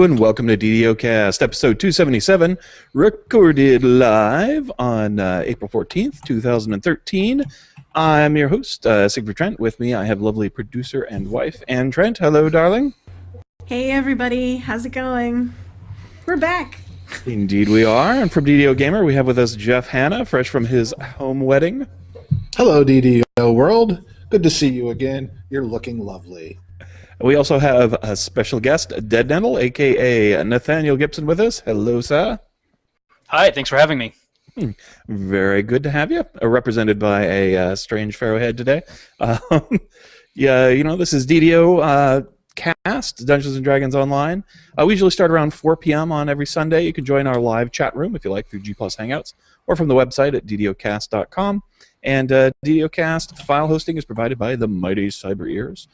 and welcome to DDOcast, episode 277, recorded live on April 14th, 2013. I'm your host, Sigfrid Trent. With me, I have lovely producer and wife, Ann Trent. Hello, darling. Hey, everybody. How's it going? We're back. Indeed we are. And from DDO Gamer, we have with us Jeff Hanna, fresh from his home wedding. Hello, DDO world. Good to see you again. You're looking lovely. We also have a special guest, Dead Nettle, a.k.a. Nathaniel Gibson, with us. Hello, sir. Hi, thanks for having me. Very good to have you. Represented by a strange Pharaohhead today. Yeah, you know, this is DDO Cast, Dungeons & Dragons Online. We usually start around 4 p.m. on every Sunday. You can join our live chat room if you like through G+ Hangouts or from the website at DDOcast.com. And DDOcast file hosting is provided by the mighty Cyber Ears.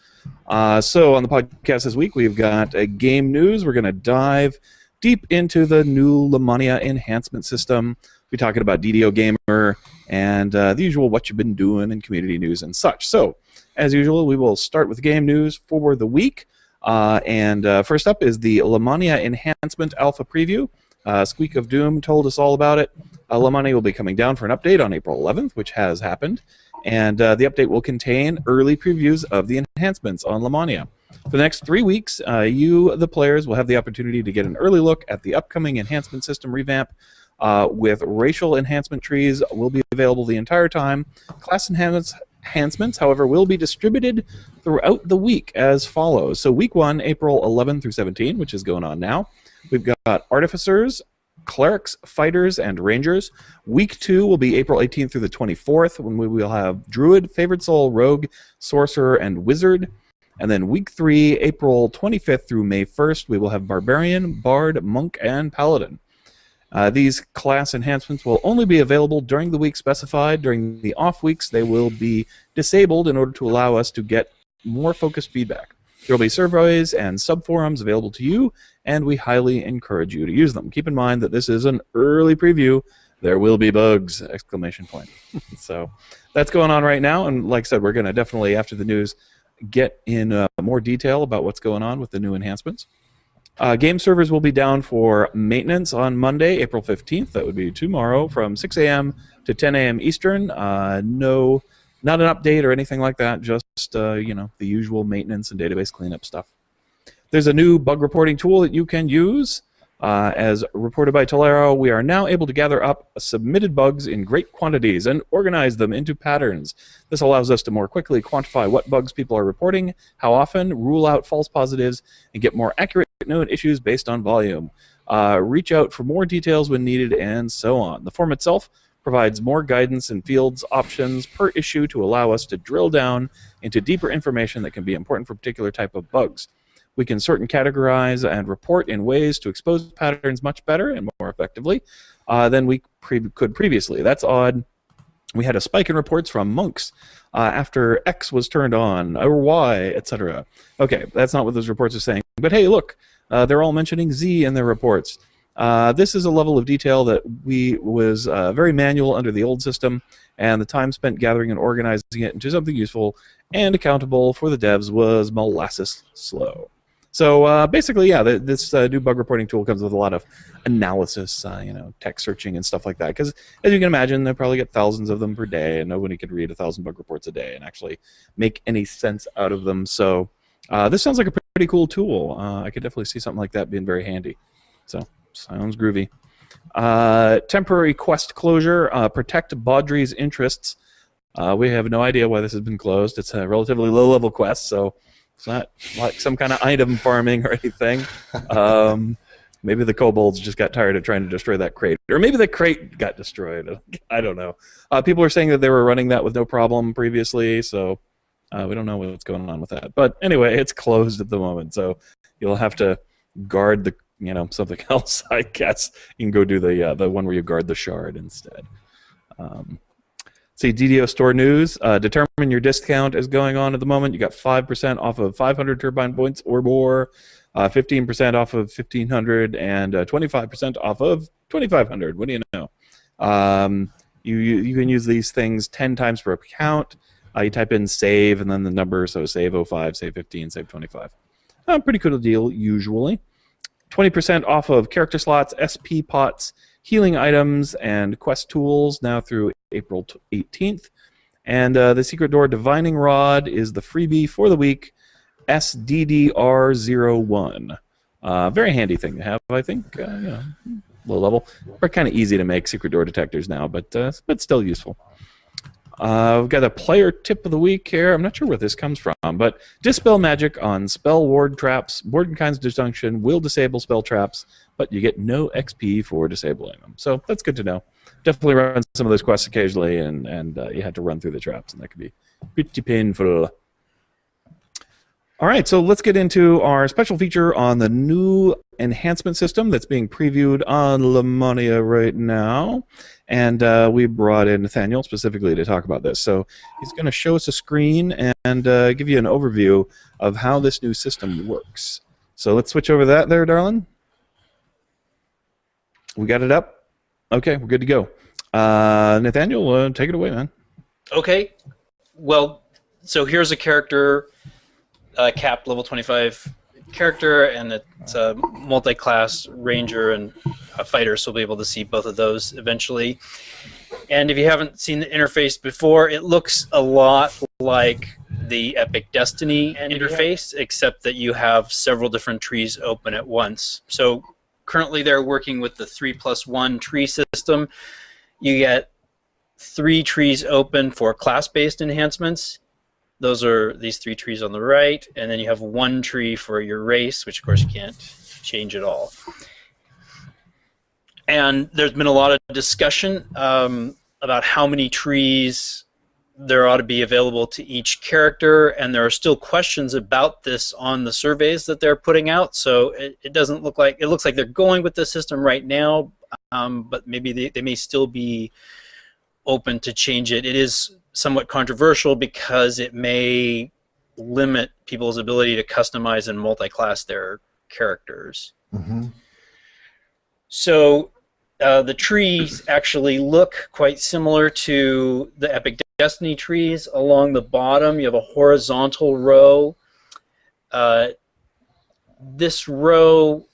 So on the podcast this week, we've got game news. We're going to dive deep into the new Lamania enhancement system. We're talking about DDO Gamer and the usual what you've been doing in community news and such. So as usual, we will start with game news for the week. First up is the Lamania enhancement alpha preview. Squeak of Doom told us all about it. Lamania will be coming down for an update on April 11th, which has happened. And the update will contain early previews of the enhancements on Lamania. For the next 3 weeks, you, the players, will have the opportunity to get an early look at the upcoming enhancement system revamp. With racial enhancement trees will be available the entire time. Class enhancements, however, will be distributed throughout the week as follows. So week 1, April 11 through 17, which is going on now. We've got Artificers, Clerics, Fighters, and Rangers. Week 2 will be April 18th through the 24th, when we will have Druid, Favored Soul, Rogue, Sorcerer, and Wizard. And then week 3, April 25th through May 1st, we will have Barbarian, Bard, Monk, and Paladin. These class enhancements will only be available during the week specified. During the off weeks, they will be disabled in order to allow us to get more focused feedback. There will be surveys and subforums available to you, and we highly encourage you to use them. Keep in mind that this is an early preview. There will be bugs! Exclamation point. So that's going on right now, and like I said, we're going to definitely, after the news, get in more detail about what's going on with the new enhancements. Game servers will be down for maintenance on Monday, April 15th. That would be tomorrow from 6 a.m. to 10 a.m. Eastern. No, not an update or anything like that, just you know, the usual maintenance and database cleanup stuff. There's a new bug reporting tool that you can use. As reported by Tolero, we are now able to gather up submitted bugs in great quantities and organize them into patterns. This allows us to more quickly quantify what bugs people are reporting, how often, rule out false positives, and get more accurate known issues based on volume. Reach out for more details when needed, and so on. The form itself provides more guidance and fields options per issue to allow us to drill down into deeper information that can be important for a particular type of bugs. We can sort and categorize and report in ways to expose patterns much better and more effectively than we could previously. That's odd. We had a spike in reports from monks after X was turned on, or Y, etc. Okay, that's not what those reports are saying. But hey, look, they're all mentioning Z in their reports. This is a level of detail that was very manual under the old system, and the time spent gathering and organizing it into something useful and accountable for the devs was molasses slow. So basically, yeah, this new bug reporting tool comes with a lot of analysis, you know, text searching and stuff like that. Because as you can imagine, they probably get thousands of them per day, and nobody could read 1,000 bug reports a day and actually make any sense out of them. So this sounds like a pretty cool tool. I could definitely see something like that being very handy. So sounds groovy. Temporary quest closure. Protect Baudry's interests. We have no idea why this has been closed. It's a relatively low-level quest, so it's not like some kind of item farming or anything. Maybe the kobolds just got tired of trying to destroy that crate. Or maybe the crate got destroyed. I don't know. People are saying that they were running that with no problem previously, so we don't know what's going on with that. But anyway, it's closed at the moment, so you'll have to guard the, you know, something else, I guess. You can go do the one where you guard the shard instead. See, DDO Store News. Determine your discount is going on at the moment. You got 5% off of 500 turbine points or more, 15% off of 1,500, and 25% off of 2,500. What do you know? You can use these things 10 times per account. You type in save and then the number, so save 05, save 15, save 25. Pretty cool deal usually. 20% off of character slots, SP pots, healing items, and quest tools now through April 18th. And the Secret Door Divining Rod is the freebie for the week, SDDR01. Very handy thing to have, I think. Low level. They're kind of easy to make Secret Door detectors now, but still useful. We've got a player tip of the week here. I'm not sure where this comes from, but dispel magic on spell ward traps. Ward and Kind's Disjunction will disable spell traps, but you get no XP for disabling them. So that's good to know. Definitely run some of those quests occasionally, and you have to run through the traps, and that can be pretty painful. All right, so let's get into our special feature on the new enhancement system that's being previewed on Lemania right now. And we brought in Nathaniel specifically to talk about this. So he's going to show us a screen and give you an overview of how this new system works. So let's switch over that there, darling. We got it up? Okay, we're good to go. Nathaniel, take it away, man. Okay. Well, so here's a character, capped level 25 character, and it's a multi-class ranger and a fighter, so we'll be able to see both of those eventually. And if you haven't seen the interface before, it looks a lot like the Epic Destiny interface, except that you have several different trees open at once. So currently they're working with the 3+1 tree system. You get 3 trees open for class-based enhancements. Those are these 3 trees on the right, and then you have 1 tree for your race, which of course you can't change at all. And there's been a lot of discussion about how many trees there ought to be available to each character, and there are still questions about this on the surveys that they're putting out. So it doesn't look like, it looks like they're going with the system right now, but maybe they may still be open to change it. It is somewhat controversial because it may limit people's ability to customize and multi-class their characters. Mm-hmm. So the trees actually look quite similar to the Epic Destiny trees. Along the bottom, you have a horizontal row. This row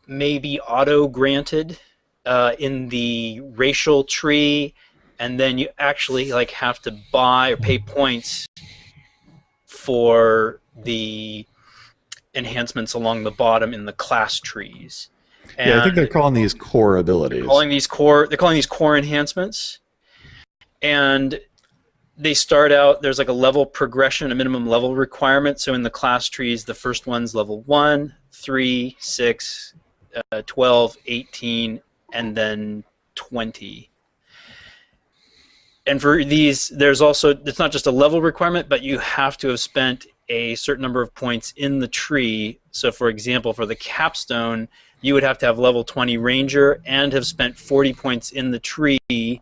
may be auto-granted in the racial tree, and then you actually have to buy or pay points for the enhancements along the bottom in the class trees. And yeah, I think they're calling these core abilities. they're calling these core enhancements, and they start out, there's like a level progression, a minimum level requirement. So in the class trees, the first one's level 1, 3, 6, 12, 18, and then 20. And for these, there's also, it's not just a level requirement, but you have to have spent a certain number of points in the tree. So for example, for the capstone, you would have to have level 20 ranger and have spent 40 points in the tree,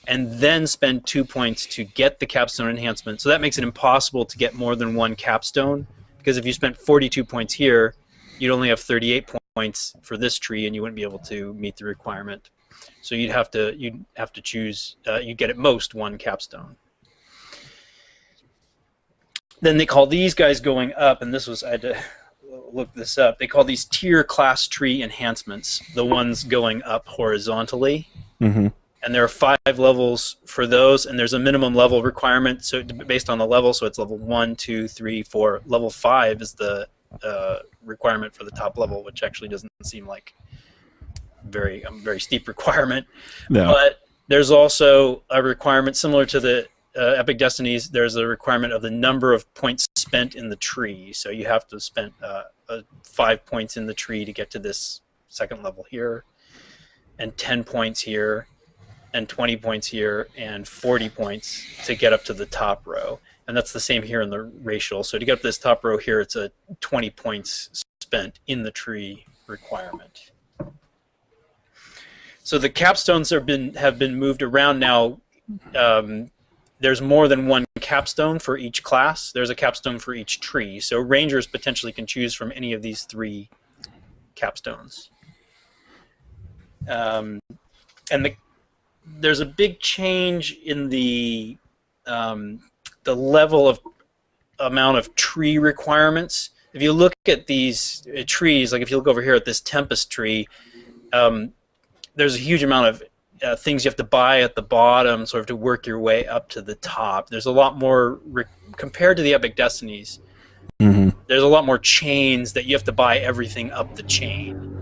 and then spend 2 points to get the capstone enhancement. So that makes it impossible to get more than 1 capstone, because if you spent 42 points here, you'd only have 38 points for this tree, and you wouldn't be able to meet the requirement. So you'd have to choose. You get at most 1 capstone. Then they call these guys going up, and this was, I had to look this up. They call these tier class tree enhancements, the ones going up horizontally. Mm-hmm. And there are 5 levels for those, and there's a minimum level requirement. So based on the level, so it's level 1, 2, 3, 4. Level 5 is the requirement for the top level, which actually doesn't seem like very steep requirement. No. But there's also a requirement similar to the Epic Destinies. There's a requirement of the number of points spent in the tree. So you have to spend 5 points in the tree to get to this second level here, and 10 points here, and 20 points here, and 40 points to get up to the top row. And that's the same here in the racial. So to get up to this top row here, it's a 20 points spent in the tree requirement. So the capstones have been moved around now. There's more than 1 capstone for each class. There's a capstone for each tree. So rangers potentially can choose from any of these 3 capstones. And there's a big change in the level of amount of tree requirements. if you look at these trees, like if you look over here at this Tempest tree, there's a huge amount of things you have to buy at the bottom, sort of to work your way up to the top. There's a lot more compared to the Epic Destinies. There's a lot more chains that you have to buy everything up the chain.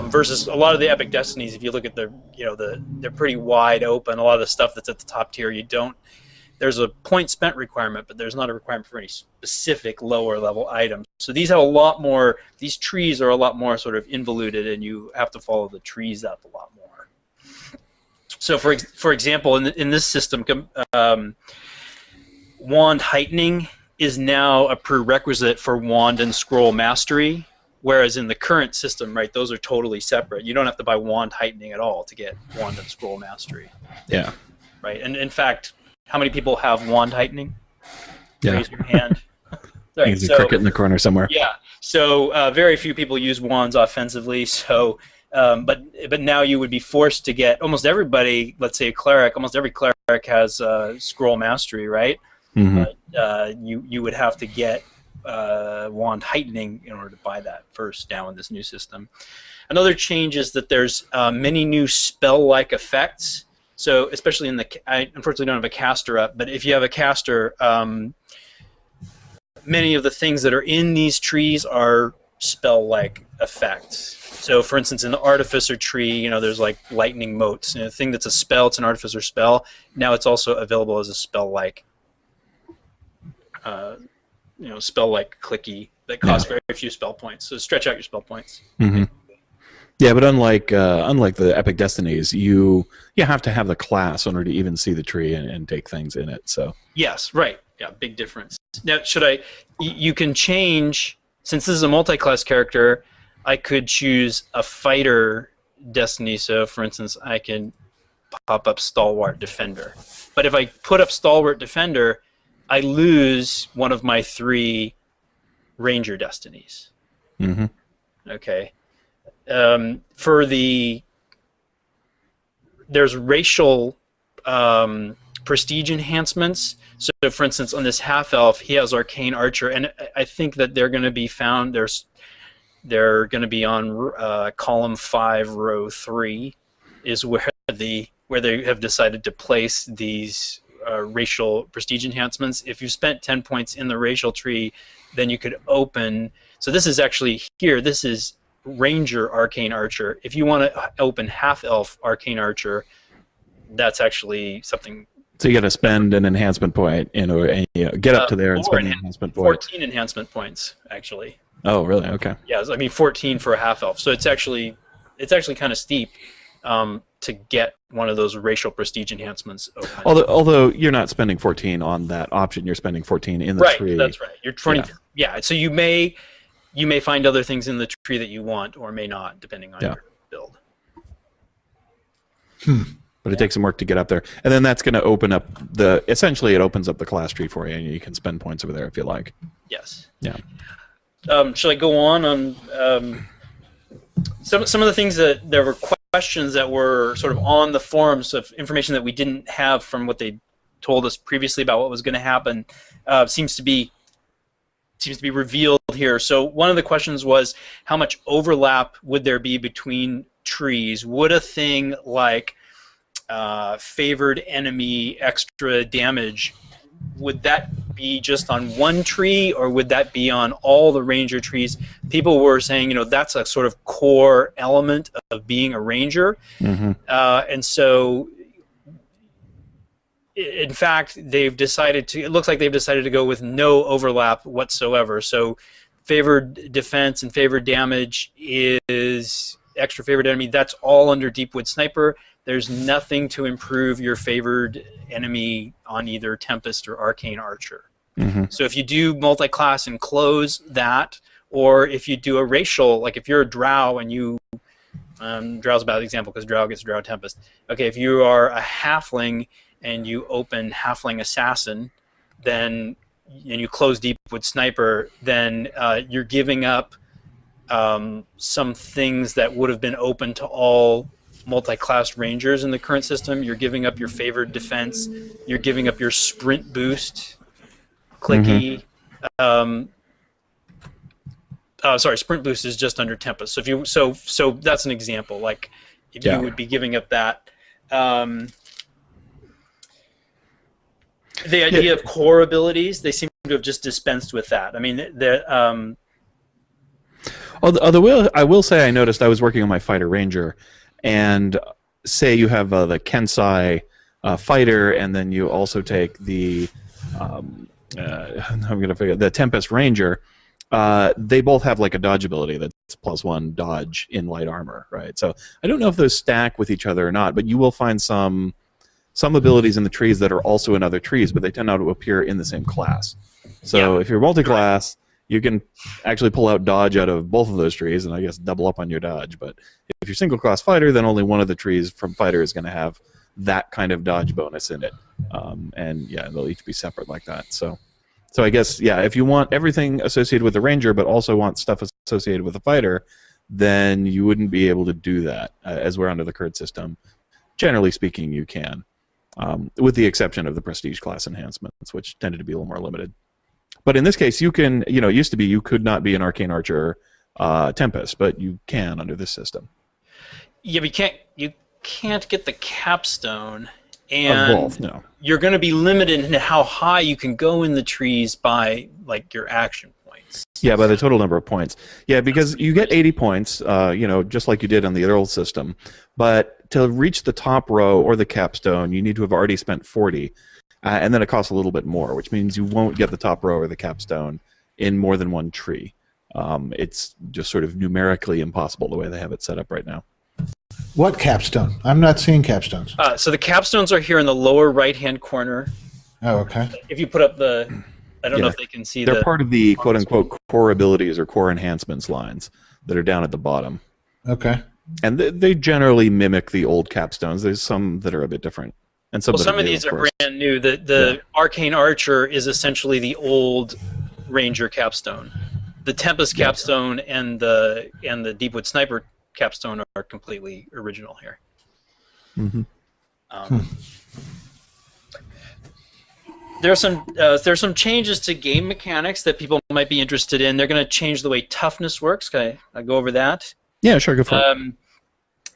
Versus a lot of the Epic Destinies, if you look at they're pretty wide open. A lot of the stuff that's at the top tier, there's a point spent requirement, but there's not a requirement for any specific lower level items. So these have a lot more. These trees are a lot more sort of involuted, and you have to follow the trees up a lot more. So for example, in this system, wand heightening is now a prerequisite for wand and scroll mastery. Whereas in the current system, right, those are totally separate. You don't have to buy wand heightening at all to get wand and scroll mastery. Yeah. Right. And in fact, how many people have wand heightening? Yeah. Raise your hand. Right, there's a cricket in the corner somewhere. Yeah. So very few people use wands offensively. So, but now you would be forced to get almost everybody. Let's say a cleric. Almost every cleric has scroll mastery, right? But you would have to get wand heightening in order to buy that first now in this new system. Another change is that there's many new spell-like effects. So especially I unfortunately don't have a caster up, but if you have a caster, many of the things that are in these trees are spell-like effects. So for instance, in the Artificer tree, there's like lightning motes. A thing that's a spell, it's an Artificer spell. Now it's also available as a spell-like spell-like clicky that costs very few spell points. So stretch out your spell points. Yeah, but unlike the Epic Destinies, you have to have the class in order to even see the tree and take things in it. So yes, right. Yeah, big difference. Now, you can change, since this is a multi-class character, I could choose a fighter destiny. So for instance, I can pop up Stalwart Defender. But if I put up Stalwart Defender, I lose one of my 3 Ranger destinies. Okay. There's racial prestige enhancements. So for instance, on this half-elf, he has Arcane Archer, and I think that they're going to be found, they're going to be on column 5, row 3, is where they have decided to place these racial prestige enhancements. If you spent 10 points in the racial tree, then you could open. So this is actually here. This is Ranger Arcane Archer. If you want to open half-elf Arcane Archer, that's actually something. So you got to spend an enhancement point and get up to there and spend an enhancement point. 14 enhancement points, actually. Oh, really? Okay. Yeah, I mean 14 for a half-elf. So it's actually kind of steep to get one of those racial prestige enhancements open. Although you're not spending 14 on that option, you're spending 14 in the tree. Right, that's right. You're 20. Yeah. So you may find other things in the tree that you want or may not, depending on your build. But it takes some work to get up there, and then that's going to open up essentially it opens up the class tree for you, and you can spend points over there if you like. Yes. Yeah. Shall I go on some of the things that there were questions that were sort of on the forums of information that we didn't have from what they told us previously about what was going to happen seems to be revealed here. So one of the questions was, how much overlap would there be between trees? Would a thing like favored enemy extra damage, would that be just on one tree, or would that be on all the ranger trees? People were saying, that's a sort of core element of being a ranger. And so in fact, it looks like they've decided to go with no overlap whatsoever. So favored defense and favored damage is extra favored enemy. That's all under Deepwood Sniper. There's nothing to improve your favored enemy on either Tempest or Arcane Archer. So if you do multi-class and close that, or if you do a racial, like if you're a Drow and you, Drow's a bad example because Drow gets Drow Tempest. Okay, if you are a Halfling and you open Halfling Assassin, then and you close Deepwood Sniper, then you're giving up some things that would have been open to all multi-class rangers in the current system. You're giving up your favored defense. You're giving up your sprint boost, clicky. sprint boost is just under Tempest. So if you so that's an example. Like if you would be giving up that. The idea of core abilities, they seem to have just dispensed with that. I mean, Although I will say I noticed I was working on my fighter ranger, and say you have the Kensai fighter, and then you also take the I'm going to forget the Tempest Ranger. They both have like a dodge ability that's +1 dodge in light armor, right? So I don't know if those stack with each other or not, but you will find some abilities in the trees that are also in other trees, but they tend not to appear in the same class. So if you're multi-class, you can actually pull out dodge out of both of those trees, and I guess double up on your dodge. But if you're single-class fighter, then only one of the trees from fighter is going to have that kind of dodge bonus in it, and they'll each be separate like that. So I guess if you want everything associated with the ranger, but also want stuff associated with the fighter, then you wouldn't be able to do that as we're under the current system. Generally speaking, you can. With the exception of the prestige class enhancements, which tended to be a little more limited. But in this case, you can, it used to be you could not be an Arcane Archer Tempest, but you can under this system. Yeah, but you can't get the capstone, and of both, no. You're going to be limited in how high you can go in the trees by, like, your action points. Yeah, by the total number of points. Yeah, because you get 80 points, just like you did on the old system. But to reach the top row or the capstone, you need to have already spent 40. And then it costs a little bit more, which means you won't get the top row or the capstone in more than one tree. It's just sort of numerically impossible the way they have it set up right now. What capstone? I'm not seeing capstones. So the capstones are here in the lower right-hand corner. Oh, okay. If you put up the... I don't know if they can see They're part of the quote-unquote core abilities or core enhancements lines that are down at the bottom. Okay. And they generally mimic the old capstones. There's some that are a bit different. And some of these are brand new. The Arcane Archer is essentially the old Ranger capstone. The Tempest capstone and the Deepwood Sniper capstone are completely original here. Mm-hmm. There's some changes to game mechanics that people might be interested in. They're going to change the way toughness works. Can I go over that? Yeah, sure, go for it.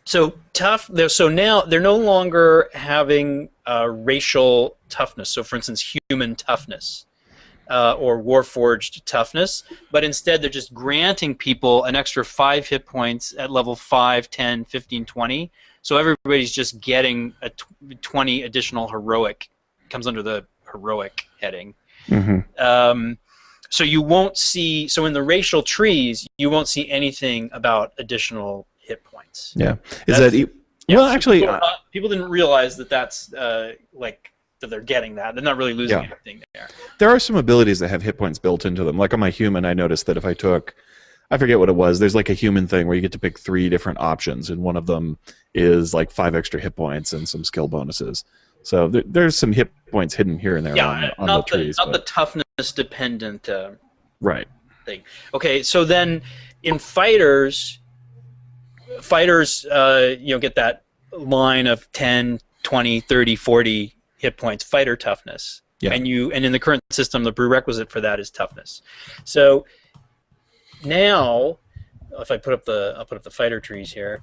So now they're no longer having racial toughness. So, for instance, human toughness or Warforged toughness, but instead they're just granting people an extra 5 hit points at level 5, 10, 15, 20. So everybody's just getting a 20 additional heroic. Comes under the heroic heading. Mm-hmm. So you won't see. So in the racial trees, you won't see anything about additional hit points. Yeah. Well, actually, people didn't realize that that's that they're getting that. They're not really losing anything there. There are some abilities that have hit points built into them. Like on my human, I noticed that if I took, I forget what it was, there's like a human thing where you get to pick 3 different options, and one of them is like 5 extra hit points and some skill bonuses. So there's some hit points hidden here and there on the trees. Not the toughness dependent right. thing. Okay, so then in fighters get that line of 10, 20, 30, 40 hit points, fighter toughness. Yeah. And in the current system, the prerequisite for that is toughness. So now, if I put up the fighter trees here,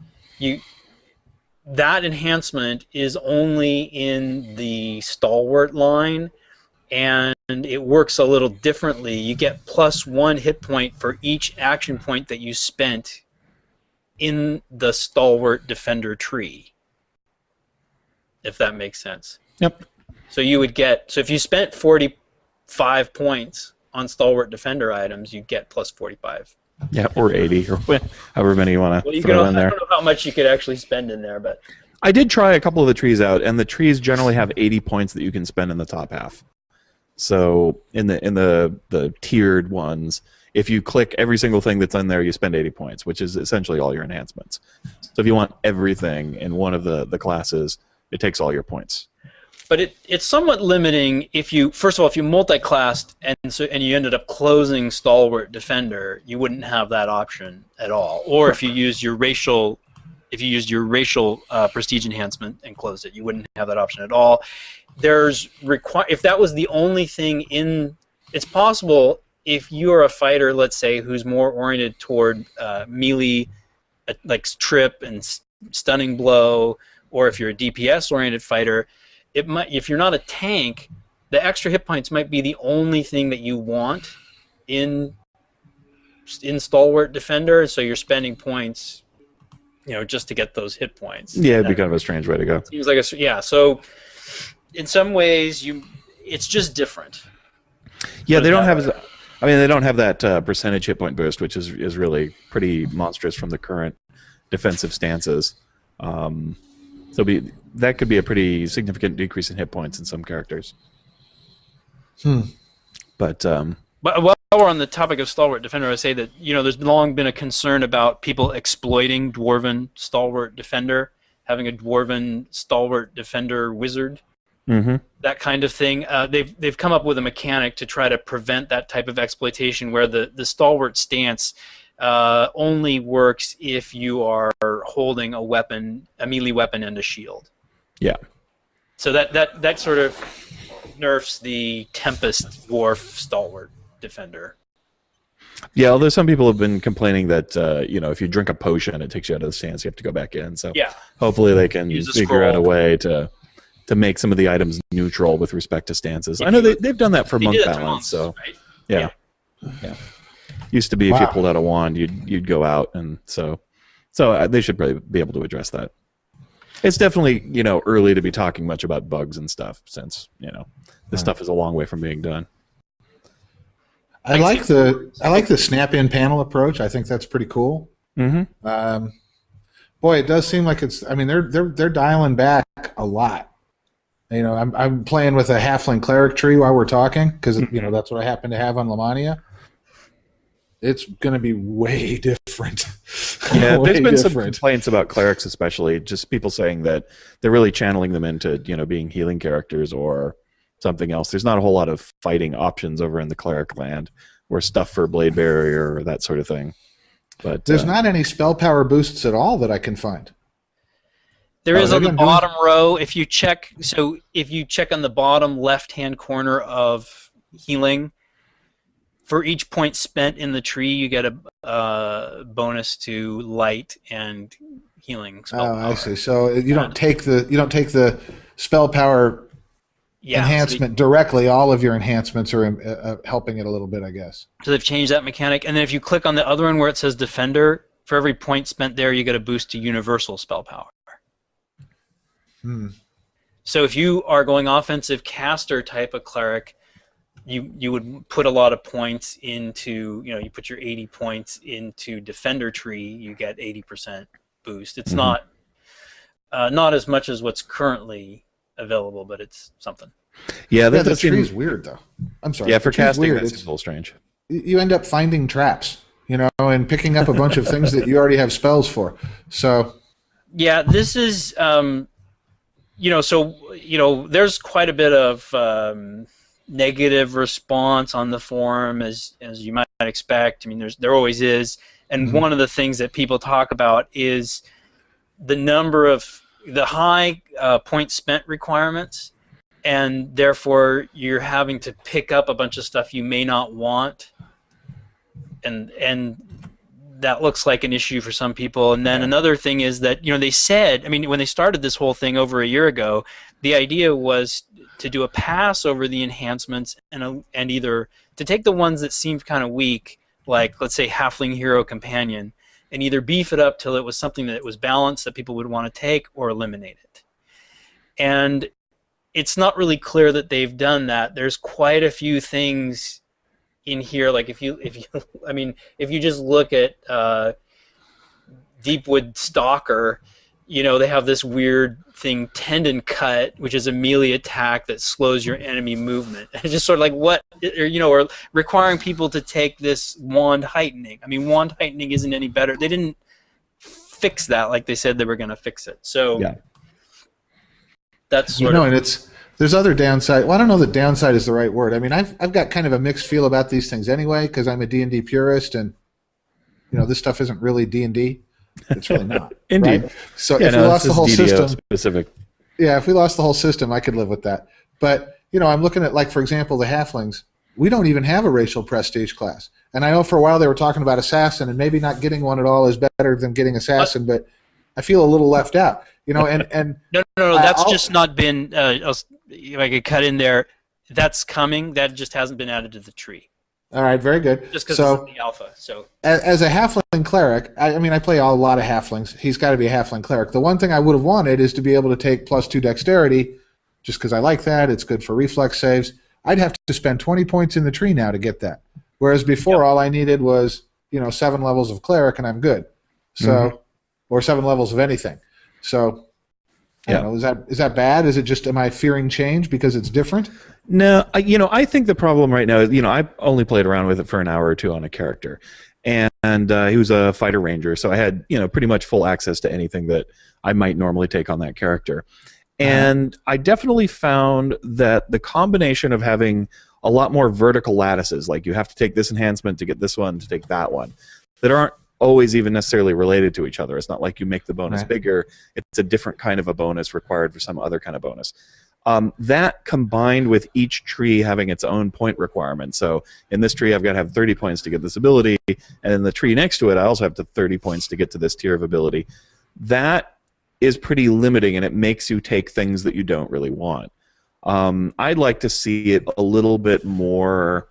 that enhancement is only in the stalwart line, and it works a little differently. You get +1 hit point for each action point that you spent in the stalwart defender tree, if that makes sense. Yep. So you would get, if you spent 45 points on stalwart defender items, you get +45. Yeah, or 80, or however many you want to throw in there. I don't know how much you could actually spend in there, but I did try a couple of the trees out, and the trees generally have 80 points that you can spend in the top half. So in the tiered ones, if you click every single thing that's in there, you spend 80 points, which is essentially all your enhancements. So if you want everything in one of the classes, it takes all your points. But it's somewhat limiting if you, first of all, if you multi-classed and you ended up closing Stalwart Defender, you wouldn't have that option at all. Or if you used your racial prestige enhancement and closed it, you wouldn't have that option at all. If that was the only thing in, it's possible if you are a fighter, let's say, who's more oriented toward melee, like trip and stunning blow, or if you're a DPS-oriented fighter, it might. If you're not a tank, the extra hit points might be the only thing that you want in stalwart defender. So you're spending points, just to get those hit points. Yeah, it'd be kind of a strange way to go. Seems like yeah. So in some ways, it's just different. Yeah, they don't have. They don't have that percentage hit point boost, which is really pretty monstrous from the current defensive stances. That could be a pretty significant decrease in hit points in some characters. But while we're on the topic of stalwart defender, I say that there's long been a concern about people exploiting dwarven stalwart defender, having a dwarven stalwart defender wizard. That kind of thing. They've come up with a mechanic to try to prevent that type of exploitation, where the stalwart stance only works if you are holding a weapon, a melee weapon, and a shield. Yeah. So that sort of nerfs the Tempest Dwarf stalwart defender. Yeah, although some people have been complaining that if you drink a potion, it takes you out of the stance. You have to go back in. So yeah, hopefully they can figure out a way to make some of the items neutral with respect to stances. I know they've done that for monk balance. So right? yeah. Used to be if you pulled out a wand, you'd go out, and so they should probably be able to address that. It's definitely early to be talking much about bugs and stuff, since this stuff is a long way from being done. I like the snap-in panel approach. I think that's pretty cool. Mm-hmm. Boy, it does seem like it's. I mean, they're dialing back a lot. I'm playing with a halfling cleric tree while we're talking, because that's what I happen to have on Lamania. It's going to be way different. Yeah, there's been some complaints about clerics, especially just people saying that they're really channeling them into being healing characters or something else. There's not a whole lot of fighting options over in the cleric land, or stuff for blade barrier or that sort of thing. But there's not any spell power boosts at all that I can find. There is on the bottom row. If you check on the bottom left-hand corner of healing, for each point spent in the tree, you get a bonus to light and healing spell power. I see. So you don't take the spell power enhancement directly. All of your enhancements are helping it a little bit, I guess. So they've changed that mechanic, and then if you click on the other one where it says Defender, for every point spent there, you get a boost to universal spell power. So if you are going offensive caster type of cleric, you would put a lot of points into, you put your 80 points into defender tree, you get 80% boost. It's not as much as what's currently available, but it's something. Yeah, the tree is weird though. I'm sorry. Yeah, for casting, that's a little strange. You end up finding traps, and picking up a bunch of things that you already have spells for. So yeah, this is there's quite a bit of negative response on the forum, as you might expect. I mean, there always is, and one of the things that people talk about is the high point spent requirements, and therefore you're having to pick up a bunch of stuff you may not want, and that looks like an issue for some people. And then another thing is that they said, when they started this whole thing over a year ago, the idea was to do a pass over the enhancements and either to take the ones that seemed kind of weak, like let's say Halfling Hero Companion, and either beef it up till it was something that was balanced that people would want to take, or eliminate it. And it's not really clear that they've done that. There's quite a few things in here, like if you just look at Deepwood Stalker, they have this weird thing, Tendon Cut, which is a melee attack that slows your enemy movement. It's just sort of like or requiring people to take this Wand Heightening. Wand Heightening isn't any better. They didn't fix that like they said they were going to fix it. So yeah, that's sort of. And there's other downside. Well, I don't know that downside is the right word. I've got kind of a mixed feel about these things anyway, because I'm a D&D purist, and this stuff isn't really D&D. It's really not. Indeed. Right? So if we lost the whole DDO system, specific. Yeah, if we lost the whole system, I could live with that. But I'm looking at, like, for example, the halflings. we don't even have a racial prestige class. And I know for a while they were talking about assassin, and maybe not getting one at all is better than getting assassin, but I feel a little left out. And no, that's just not been. If I could cut in there, that's coming. That just hasn't been added to the tree. All right, very good. Just because it's the alpha. So as a halfling cleric, I play a lot of halflings. He's got to be a halfling cleric. The one thing I would have wanted is to be able to take +2 dexterity, just because I like that. It's good for reflex saves. I'd have to spend 20 points in the tree now to get that. Whereas before, all I needed was 7 levels of cleric and I'm good. So, or 7 levels of anything. So, I don't know, is that bad? Is it just, am I fearing change because it's different? No, I think the problem right now is, I only played around with it for an hour or two on a character, and he was a fighter ranger, so I had pretty much full access to anything that I might normally take on that character, and I definitely found that the combination of having a lot more vertical lattices, like you have to take this enhancement to get this one to take that one, that aren't always even necessarily related to each other. It's not like you make the bonus bigger; it's a different kind of a bonus required for some other kind of bonus. That combined with each tree having its own point requirement. So in this tree, I've got to have 30 points to get this ability, and in the tree next to it, I also have to 30 points to get to this tier of ability. That is pretty limiting, and it makes you take things that you don't really want. I'd like to see it a little bit more,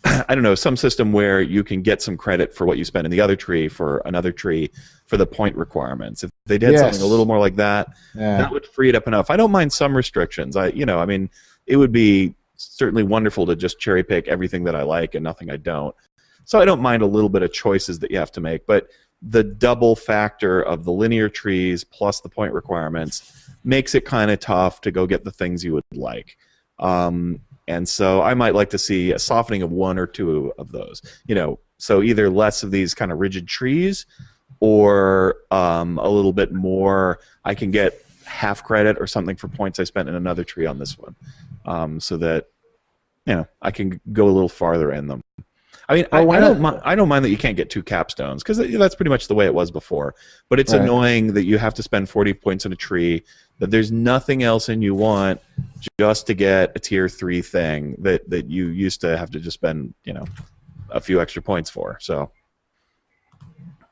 I don't know, some system where you can get some credit for what you spend in the other tree for another tree for the point requirements. If they did something a little more like that, that would free it up enough. I don't mind some restrictions. I mean, it would be certainly wonderful to just cherry pick everything that I like and nothing I don't. So I don't mind a little bit of choices that you have to make, but the double factor of the linear trees plus the point requirements makes it kind of tough to go get the things you would like. And so I might like to see a softening of 1 or 2 of those. So either less of these kind of rigid trees, or a little bit more. I can get half credit or something for points I spent in another tree on this one, so that I can go a little farther in them. I mean, I don't mind that you can't get 2 capstones, because that's pretty much the way it was before. But it's annoying that you have to spend 40 points in a tree, that there's nothing else in you want just to get a tier 3 thing that you used to have to just spend a few extra points for. So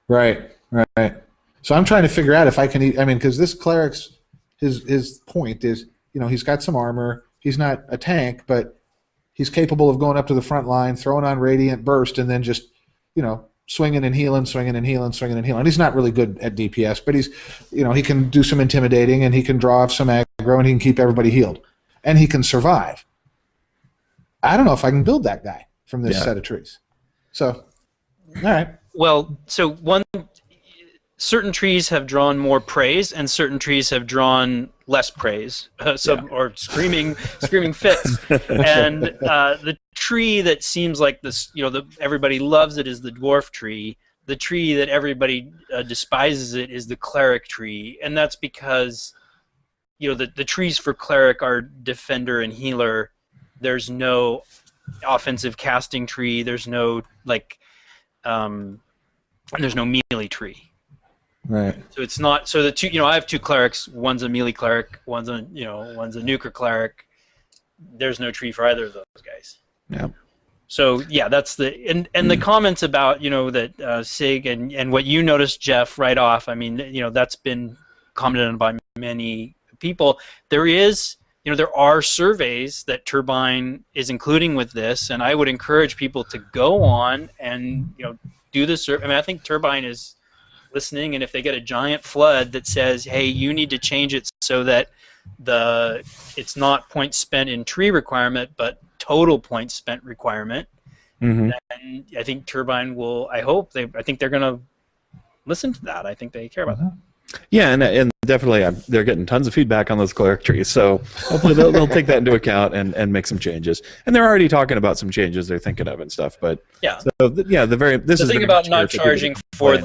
right. So I'm trying to figure out if I can. Because this cleric's his point is, he's got some armor. He's not a tank, but he's capable of going up to the front line, throwing on radiant burst, and then just swinging and healing, swinging and healing, swinging and healing. He's not really good at DPS, but he's he can do some intimidating, and he can draw off some aggro, and he can keep everybody healed, and he can survive. I don't know if I can build that guy from this set of trees. So, all right. Well, so certain trees have drawn more praise, and certain trees have drawn less praise, or screaming fits. And the tree that seems like this, everybody loves it, is the dwarf tree. The tree that everybody despises it is the cleric tree, and that's because the trees for cleric are defender and healer. There's no offensive casting tree. There's no there's no melee tree. Right. So it's not. So the two. I have 2 clerics. One's a melee cleric. One's a nuker cleric. There's no tree for either of those guys. Yeah. So yeah, that's the and the comments about that Sig and what you noticed, Jeff, right off. I mean, that's been commented on by many people. There are surveys that Turbine is including with this, and I would encourage people to go on and do the survey. I mean, I think Turbine is listening, and if they get a giant flood that says, hey, you need to change it so that it's not points spent in tree requirement but total points spent requirement, then I think Turbine will, I think they're going to listen to that. I think they care about that. Yeah, and definitely they're getting tons of feedback on those cleric trees, so hopefully they'll take that into account and make some changes. And they're already talking about some changes they're thinking of and stuff. But yeah, so the thing about not charging for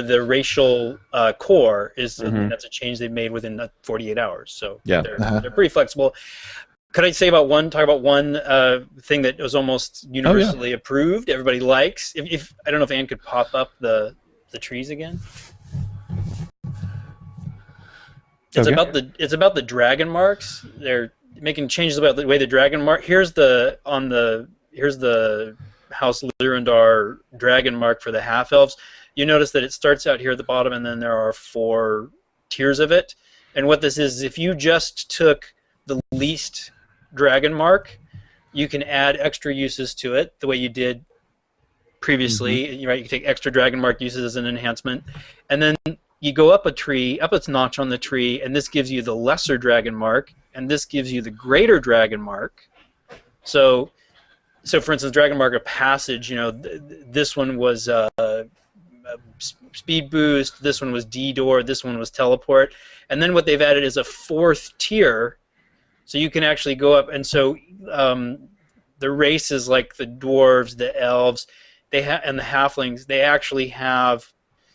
the racial core is that's a change they've made within 48 hours. So they're pretty flexible. Could I talk about one thing that was almost universally approved, everybody likes? If I don't know if Ann could pop up the trees again. It's about the dragon marks. making changes about the way the dragon mark. Here's the House Lyrandar dragon mark for the half elves. You notice that it starts out here at the bottom, and then there are 4 tiers of it. And what this is, if you just took the least dragon mark, you can add extra uses to it the way you did previously. Right? You can take extra dragon mark uses as an enhancement, and then you go up a tree, up its notch on the tree, and this gives you the lesser dragon mark, and this gives you the greater dragon mark. So for instance, dragon mark of passage, this one was speed boost, this one was D-door, this one was teleport, and then what they've added is a 4th tier, so you can actually go up, and so the races like the dwarves, the elves, and the halflings, they actually have,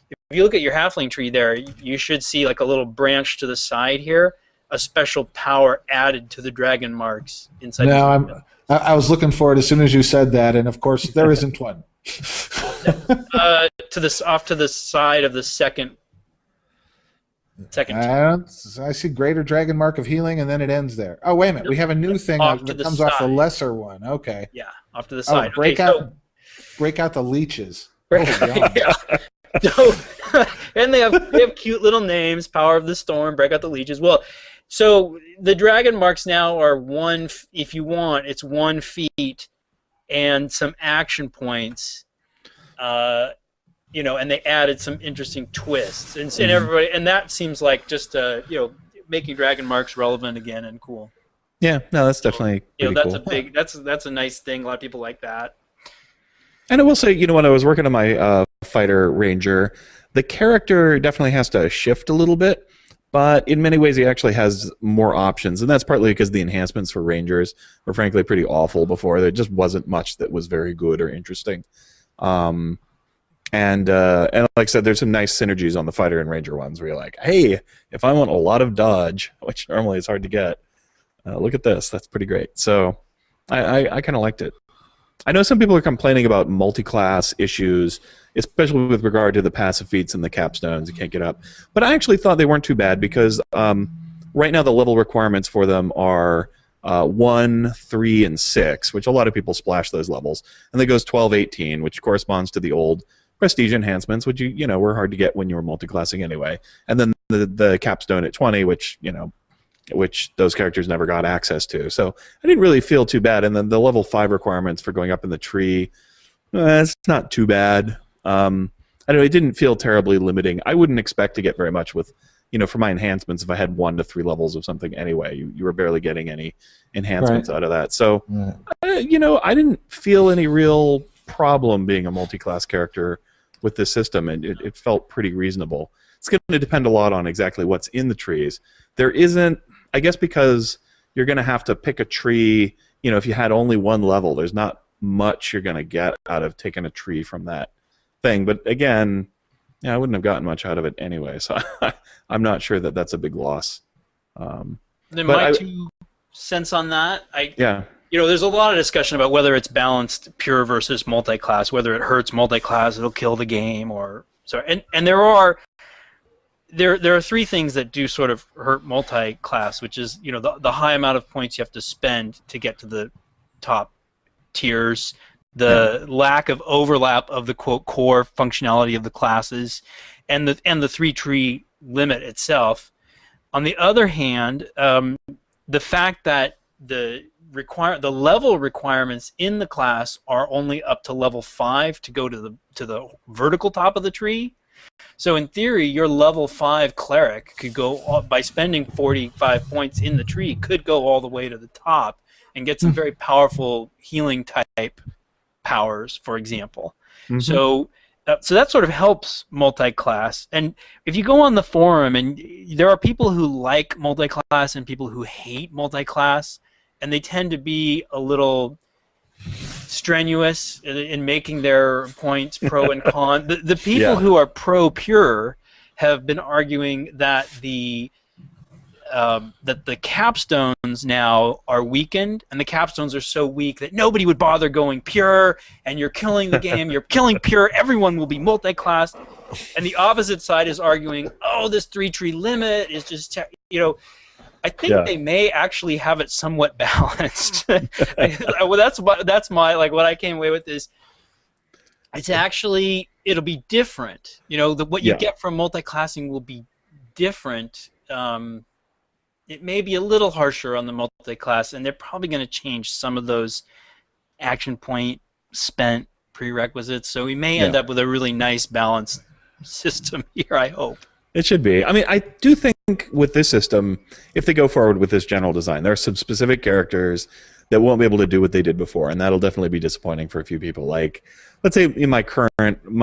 if you look at your halfling tree there, you should see like a little branch to the side here, a special power added to the dragon marks inside. No, I was looking for it as soon as you said that, and of course there isn't one. Off to the side of the second I see greater dragon mark of healing, and then it ends there. Oh, wait a minute. We have a new thing that comes off the lesser one. Okay. Yeah, off to the side. Break out the leeches. Yeah. So, and they have cute little names. Power of the Storm, break out the leeches. Well, so the dragon marks now are if you want, it's 1 feat and some action points. And they added some interesting twists, and everybody, and that seems like just making dragon marks relevant again and cool. Yeah, no, that's definitely that's cool. That's a nice thing. A lot of people like that. And I will say, when I was working on my fighter ranger, the character definitely has to shift a little bit, but in many ways he actually has more options, and that's partly because the enhancements for rangers were frankly pretty awful before. There just wasn't much that was very good or interesting. And like I said, there's some nice synergies on the fighter and ranger ones where you're like, hey, if I want a lot of dodge, which normally is hard to get, look at this. That's pretty great. So I kind of liked it. I know some people are complaining about multi-class issues, especially with regard to the passive feats and the capstones you can't get up. But I actually thought they weren't too bad because right now the level requirements for them are 1, 3, and 6, which a lot of people splash those levels. And then goes 12, 18, which corresponds to the old prestige enhancements, which were hard to get when you were multi-classing anyway. And then the capstone at 20, which those characters never got access to. So I didn't really feel too bad. And then the level 5 requirements for going up in the tree, it's not too bad. I don't know, it didn't feel terribly limiting. I wouldn't expect to get very much with, for my enhancements, if I had 1 to 3 levels of something anyway. You were barely getting any enhancements out of that. So, I didn't feel any real problem being a multi-class character with this system, and it felt pretty reasonable. It's going to depend a lot on exactly what's in the trees. There isn't, I guess, because you're going to have to pick a tree, if you had only 1 level, there's not much you're going to get out of taking a tree from that thing. But again, I wouldn't have gotten much out of it anyway, so I'm not sure that that's a big loss. Then my 2 cents on that, there's a lot of discussion about whether it's balanced pure versus multi-class, whether it hurts multi-class, it'll kill the game, and there are 3 things that do sort of hurt multi-class, which is the high amount of points you have to spend to get to the top tiers, the lack of overlap of the quote core functionality of the classes, and the 3-tree limit itself. On the other hand, the fact that the level requirements in the class are only up to level 5 to go to the vertical top of the tree. So in theory, your level 5 cleric could go, by spending 45 points in the tree, could go all the way to the top and get some very powerful healing type powers, for example. So that sort of helps multi-class. And if you go on the forum, and there are people who like multi-class and people who hate multi-class, and they tend to be a little strenuous in making their points pro and con. The people who are pro-pure have been arguing that the capstones now are weakened, and the capstones are so weak that nobody would bother going pure, and you're killing the game, you're killing pure, everyone will be multi-class. And the opposite side is arguing, oh, this 3-tree limit is just, I think Yeah. they may actually have it somewhat balanced. Well, that's my like what I came away with is it's actually it'll be different. You know, what you Yeah. get from multi-classing will be different. It may be a little harsher on the multi-class, and they're probably going to change some of those action point spent prerequisites. So we may end Yeah. up with a really nice balanced system here, I hope. It should be. I mean, I do think with this system, if they go forward with this general design, there are some specific characters that won't be able to do what they did before, and that'll definitely be disappointing for a few people. Like, let's say in my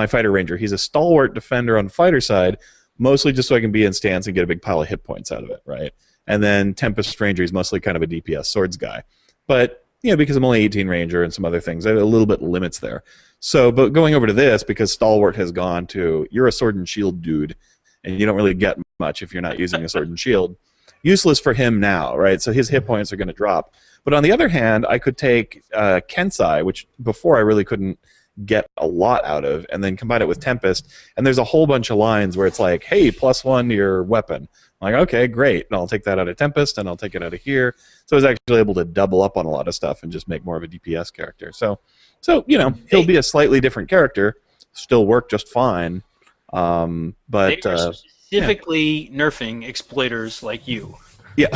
fighter ranger, he's a stalwart defender on the fighter side, mostly just so I can be in stance and get a big pile of hit points out of it, right? And then Tempest Ranger, he's mostly kind of a DPS swords guy. But, because I'm only 18 Ranger and some other things, I have a little bit limits there. So, but going over to this, because Stalwart has gone to, you're a sword and shield dude, and you don't really get much if you're not using a sword and shield. Useless for him now, right? So his hit points are going to drop. But on the other hand, I could take Kensai, which before I really couldn't get a lot out of, and then combine it with Tempest, and there's a whole bunch of lines where it's like, hey, +1 to your weapon. I'm like, okay, great, and I'll take that out of Tempest, and I'll take it out of here. So I was actually able to double up on a lot of stuff and just make more of a DPS character. So he'll be a slightly different character, still work just fine, but They are specifically nerfing exploiters like you. yeah.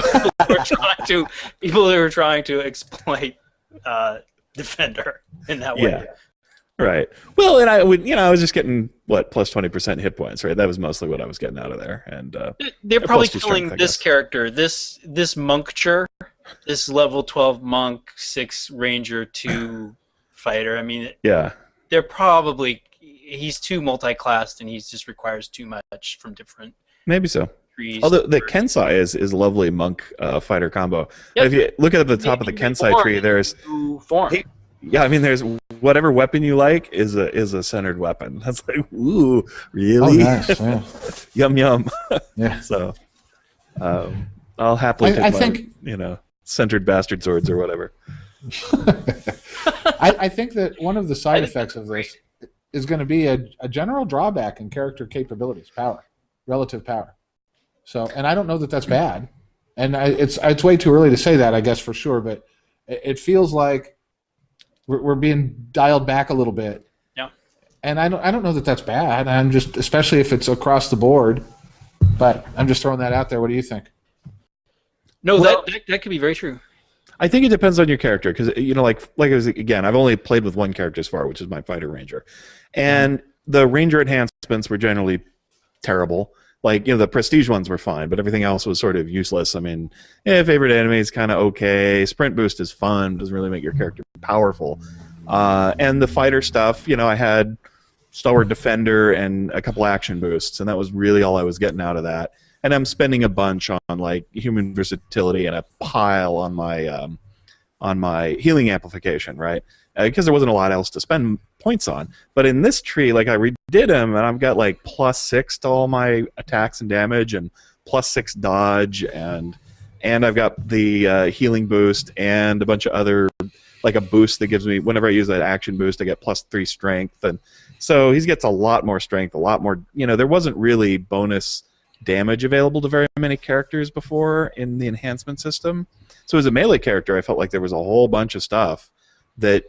People who are trying to exploit Defender in that way. Yeah. Right. Well, and I was just getting plus 20% hit points, right? That was mostly what I was getting out of there, and They're probably plus 2 killing strength, I this guess. character, this monkcher, this level 12 monk, 6 ranger, 2 fighter. I mean, Yeah. they're probably he's too multi-classed and he just requires too much from different Maybe so. trees. Although the Kensai is a lovely monk fighter combo. Yep. If you look at the top of the Maybe Kensai form tree, there's into form. yeah, I mean, there's whatever weapon you like is a centered weapon. That's like, ooh, Oh, really? nice. Yeah. Yum yum. Yeah. So, I'll happily take I my, think- centered bastard swords or whatever. I think that one of the side effects of this is going to be a general drawback in character capabilities, relative power. So, and I don't know that that's bad, and it's way too early to say that, I guess, for sure. But it feels like we're being dialed back a little bit. Yeah. And I don't know that that's bad. I'm just, especially if it's across the board. But I'm just throwing that out there. What do you think? No, Well- that could be very true. I think it depends on your character because like I was, again, I've only played with one character so far, which is my fighter ranger, and the ranger enhancements were generally terrible. Like the prestige ones were fine, but everything else was sort of useless. I mean, favorite enemy is kind of okay. Sprint boost is fun, doesn't really make your character powerful. And the fighter stuff, I had stalwart defender and a couple action boosts, and that was really all I was getting out of that. And I'm spending a bunch on like human versatility and a pile on my healing amplification, right? Because there wasn't a lot else to spend points on. But in this tree, like I redid him, and I've got like +6 to all my attacks and damage, and +6 dodge, and I've got the healing boost and a bunch of other, like a boost that gives me, whenever I use that action boost, I get +3 strength, and so he gets a lot more strength, a lot more. There wasn't really bonus damage available to very many characters before in the enhancement system. So as a melee character, I felt like there was a whole bunch of stuff that,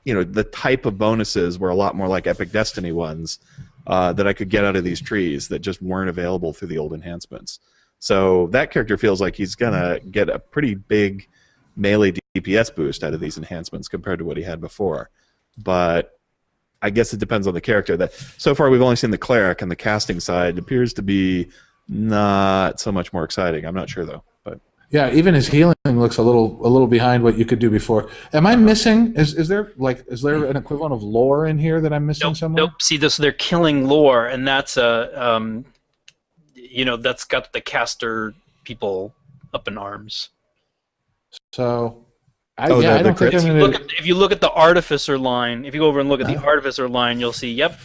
the type of bonuses were a lot more like Epic Destiny ones that I could get out of these trees that just weren't available through the old enhancements. So that character feels like he's going to get a pretty big melee DPS boost out of these enhancements compared to what he had before. But I guess it depends on the character. That so far we've only seen the cleric, and the casting side appears to be not so much more exciting. I'm not sure though. But Yeah, even his healing looks a little behind what you could do before. Am I missing? Is there an equivalent of lore in here that I'm missing somewhere? Nope. See, they're killing lore, and that's that's got the caster people up in arms. So, I the don't think crits? I'm going to. If you look at the artificer line, if you go over and look at the artificer line, you'll see. Yep.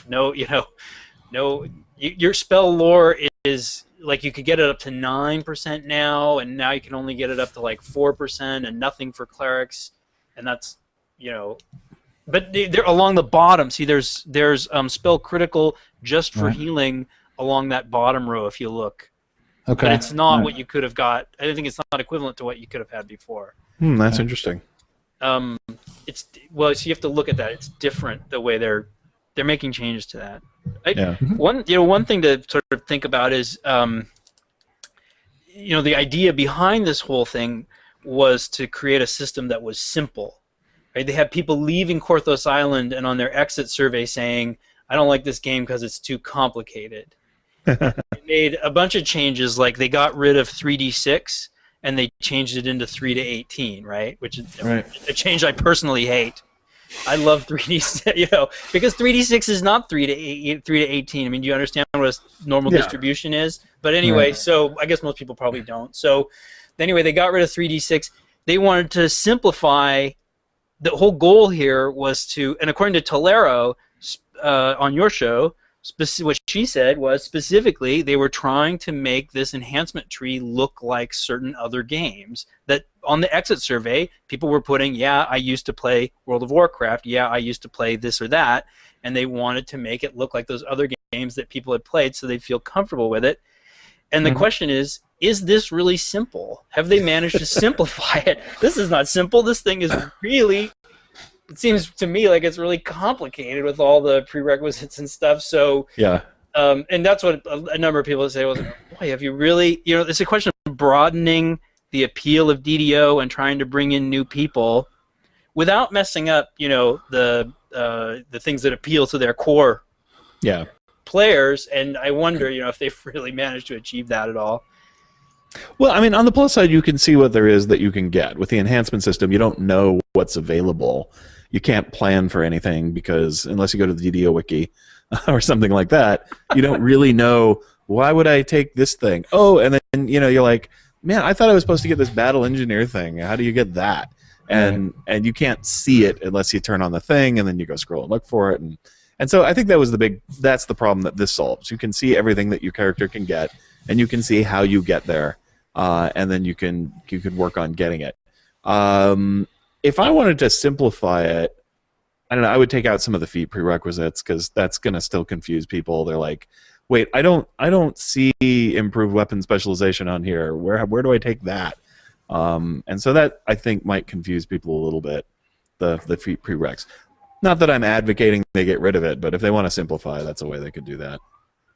Your spell lore is like you could get it up to 9% now, and now you can only get it up to like 4%, and nothing for clerics, and that's But they're along the bottom. See, there's spell critical just for Right. healing along that bottom row. If you look. Okay. but it's not All right. what you could have got. I think it's not equivalent to what you could have had before. That's interesting. It's well, so you have to look at that. It's different the way they're making changes to that. Yeah. One thing to sort of think about is the idea behind this whole thing was to create a system that was simple. Right? They had people leaving Korthos Island and on their exit survey saying, "I don't like this game because it's too complicated." They made a bunch of changes, like they got rid of 3d6 and they changed it into 3 to 18, right? Which is a change I personally hate. I love 3d6, because 3d6 is not 3 to 18. I mean, do you understand what a normal distribution is? But anyway, so I guess most people probably don't. So anyway, they got rid of 3d6. They wanted to simplify. The whole goal here was to, and according to Tolero on your show, what she said was specifically they were trying to make this enhancement tree look like certain other games. That on the exit survey, people were putting, yeah, I used to play World of Warcraft, yeah, I used to play this or that, and they wanted to make it look like those other games that people had played so they'd feel comfortable with it. And the question is this really simple? Have they managed to simplify it? This is not simple. This thing is really, it seems to me like it's really complicated with all the prerequisites and stuff. So Yeah. And that's what a number of people say, well, boy, have you really, it's a question of broadening the appeal of DDO and trying to bring in new people without messing up, the things that appeal to their core players. And I wonder, if they've really managed to achieve that at all. Well, I mean, on the plus side, you can see what there is that you can get. With the enhancement system, you don't know what's available. You can't plan for anything because unless you go to the DDO wiki or something like that, you don't really know, why would I take this thing? Oh, and then, you're like, man, I thought I was supposed to get this battle engineer thing. How do you get that? And you can't see it unless you turn on the thing and then you go scroll and look for it. And so I think that's the problem that this solves. You can see everything that your character can get, and you can see how you get there, and then you can work on getting it. If I wanted to simplify it, I don't know, I would take out some of the feat prerequisites because that's going to still confuse people. They're like, wait, I don't see improved weapon specialization on here. Where do I take that? And so that, I think, might confuse people a little bit, the feat prereqs. Not that I'm advocating they get rid of it, but if they want to simplify, that's a way they could do that.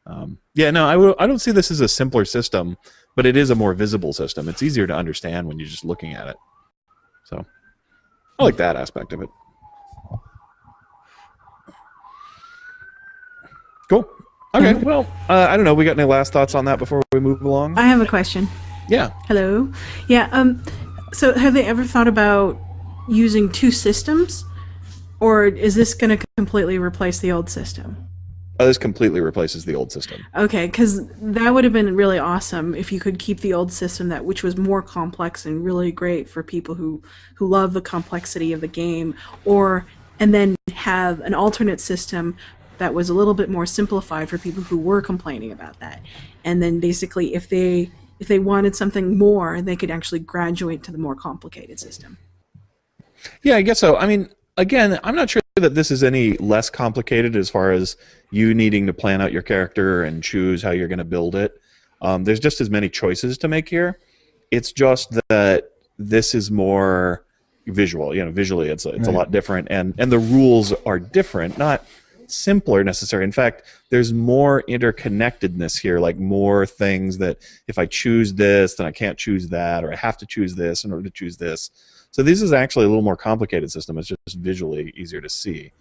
I don't see this as a simpler system, but it is a more visible system. It's easier to understand when you're just looking at it. So I like that aspect of it. Cool. Okay, well, I don't know. We got any last thoughts on that before we move along? I have a question. Yeah. Hello. Yeah. So have they ever thought about using two systems, or is this going to completely replace the old system? Oh, this completely replaces the old system. Okay, because that would have been really awesome if you could keep the old system, which was more complex and really great for people who love the complexity of the game, and then have an alternate system that was a little bit more simplified for people who were complaining about that. And then basically, if they wanted something more, they could actually graduate to the more complicated system. Yeah, I guess so. I mean, again, I'm not sure that this is any less complicated as far as you needing to plan out your character and choose how you're going to build it. There's just as many choices to make here. It's just that this is more visual. Visually, it's a lot different, and the rules are different, not simpler necessarily. In fact, there's more interconnectedness here, like more things that if I choose this, then I can't choose that, or I have to choose this in order to choose this. So this is actually a little more complicated system. It's just visually easier to see.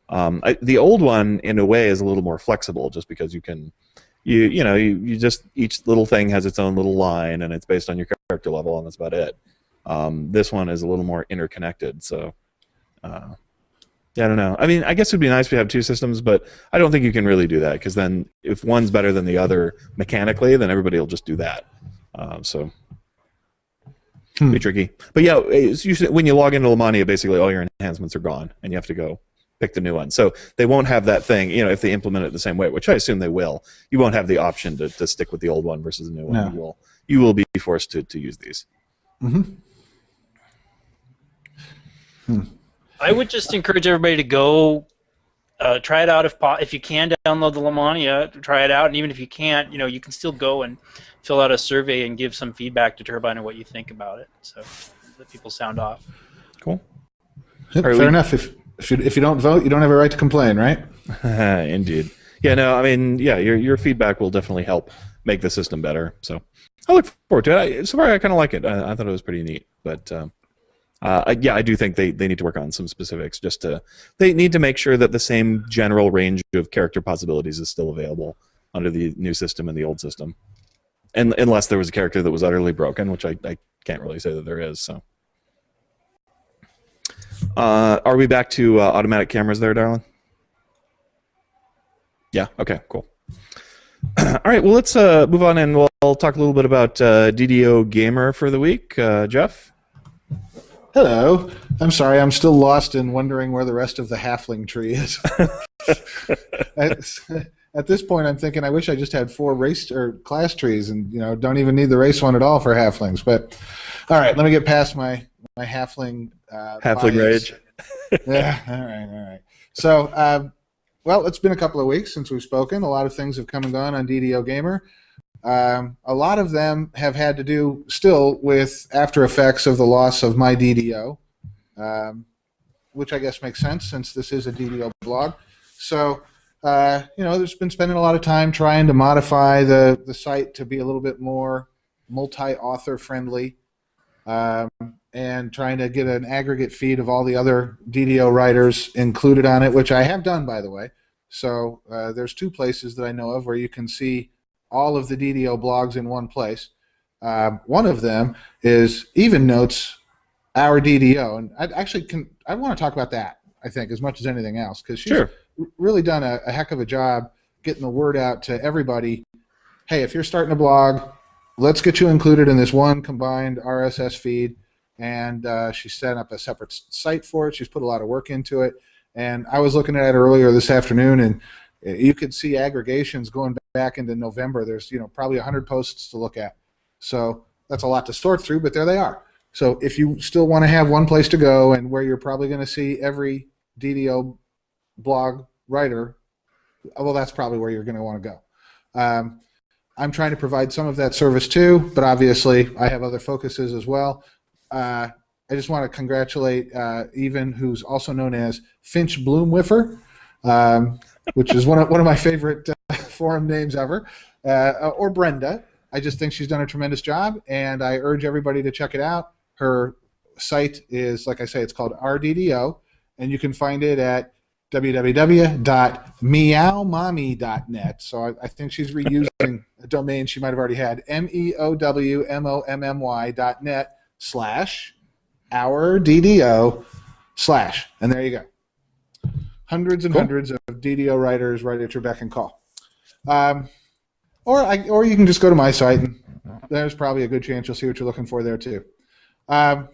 The old one, in a way, is a little more flexible, just because you can, you just, each little thing has its own little line, and it's based on your character level, and that's about it. This one is a little more interconnected, so yeah, I don't know. I mean, I guess it would be nice to have two systems, but I don't think you can really do that, because then if one's better than the other mechanically, then everybody will just do that. So be tricky. But yeah, it's usually, when you log into Lamania, basically all your enhancements are gone, and you have to go pick the new one. So they won't have that thing, if they implement it the same way, which I assume they will. You won't have the option to stick with the old one versus the new one. No. You will be forced to use these. I would just encourage everybody to go Try it out if you can download the Lamania. Try it out, and even if you can't, you can still go and fill out a survey and give some feedback to Turbine on what you think about it. So let people sound off. Cool. Fair enough. If you don't vote, you don't have a right to complain, right? Indeed. Yeah. No. I mean, yeah. Your feedback will definitely help make the system better. So I look forward to it. So far, I kind of like it. I thought it was pretty neat, but. Yeah, I do think they need to work on some specifics. They need to make sure that the same general range of character possibilities is still available under the new system and the old system, and unless there was a character that was utterly broken, which I can't really say that there is. So, are we back to automatic cameras there, darling? Yeah. Okay. Cool. All right. Well, let's move on and we'll talk a little bit about DDO Gamer for the week. Jeff. Hello. I'm sorry, I'm still lost in wondering where the rest of the halfling tree is. At this point, I'm thinking I wish I just had 4 race or class trees and don't even need the race one at all for halflings. But all right, let me get past my halfling Rage. Yeah, all right. So, well, it's been a couple of weeks since we've spoken. A lot of things have come and gone on DDO Gamer. A lot of them have had to do still with after effects of the loss of my DDO, which I guess makes sense since this is a DDO blog. So, there's been spending a lot of time trying to modify the site to be a little bit more multi-author friendly, and trying to get an aggregate feed of all the other DDO writers included on it, which I have done, by the way. So there's 2 places that I know of where you can see all of the DDO blogs in one place. One of them is Even Notes Our DDO, and I want to talk about that, I think, as much as anything else, because she's really done a heck of a job getting the word out to everybody. Hey, if you're starting a blog, let's get you included in this one combined RSS feed. And she set up a separate site for it. She's put a lot of work into it. And I was looking at it earlier this afternoon, and you could see aggregations going back into November. There's probably 100 posts to look at. So that's a lot to sort through, but there they are. So if you still want to have one place to go and where you're probably going to see every DDO blog writer, well, that's probably where you're going to want to go. I'm trying to provide some of that service too, but obviously I have other focuses as well. I just want to congratulate Even, who's also known as Finch Bloomwiffer, which is one of my favorite forum names ever, or Brenda. I just think she's done a tremendous job, and I urge everybody to check it out. Her site is, like I say, it's called RDDO, and you can find it at www.meowmommy.net. So I think she's reusing a domain she might have already had, meowmommy.net/our DDO/ and there you go. Hundreds and hundreds of DDO writers right at your beck and call. Or you can just go to my site, and there's probably a good chance you'll see what you're looking for there too. One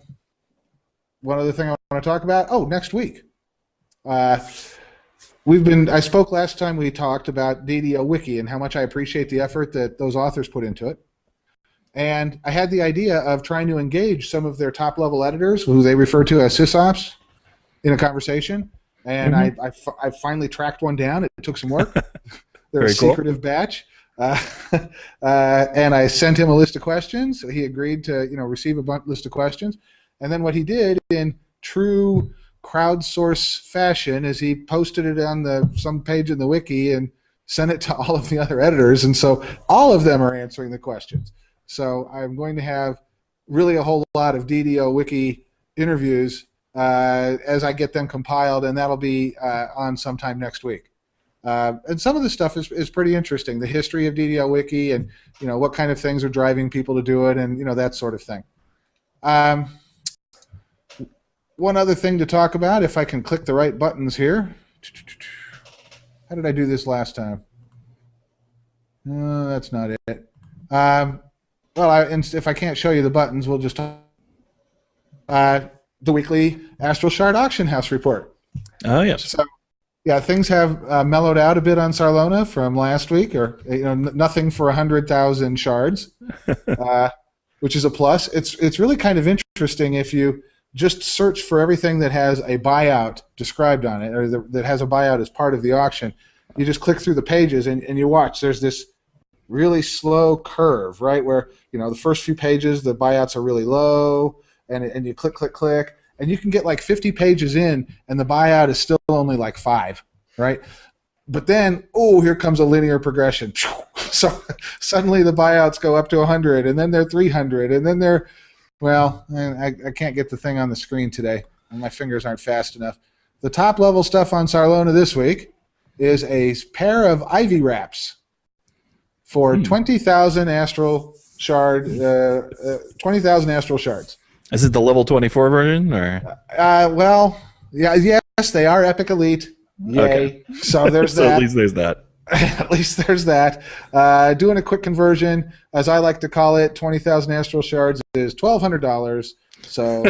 other thing I want to talk about. Oh, next week. I spoke last time we talked about DDO Wiki and how much I appreciate the effort that those authors put into it. And I had the idea of trying to engage some of their top-level editors, who they refer to as sysops, in a conversation. And I finally tracked one down. It took some work. They're a secretive batch. And I sent him a list of questions. He agreed to receive a list of questions. And then what he did in true crowdsource fashion is he posted it on some page in the wiki and sent it to all of the other editors. And so all of them are answering the questions. So I'm going to have really a whole lot of DDO Wiki interviews as I get them compiled, and that'll be on sometime next week. And some of the stuff is pretty interesting. The history of DDO Wiki and what kind of things are driving people to do it, and that sort of thing. One other thing to talk about, if I can click the right buttons here. How did I do this last time? No, that's not it. If I can't show you the buttons, we'll just talk. The weekly Astral Shard Auction House report. Oh, yes. So, yeah, things have mellowed out a bit on Sarlona from last week, or nothing for 100,000 shards, which is a plus. It's really kind of interesting if you just search for everything that has a buyout described on it, or that has a buyout as part of the auction. You just click through the pages and you watch. There's this really slow curve, right, where the first few pages the buyouts are really low, and you click, and you can get like 50 pages in, and the buyout is still only like 5, right? But then, here comes a linear progression. So suddenly the buyouts go up to 100, and then they're 300, and then they're, well, I can't get the thing on the screen today, and my fingers aren't fast enough. The top level stuff on Sarlona this week is a pair of Ivy wraps for 20,000 astral shard, 20,000 astral shards. Is it the level 24 version, or? Well, yes, they are Epic Elite. Yay! Okay. So there's So that. at least there's that. At least there's that. Doing a quick conversion, as I like to call it, 20,000 astral shards is $1,200. So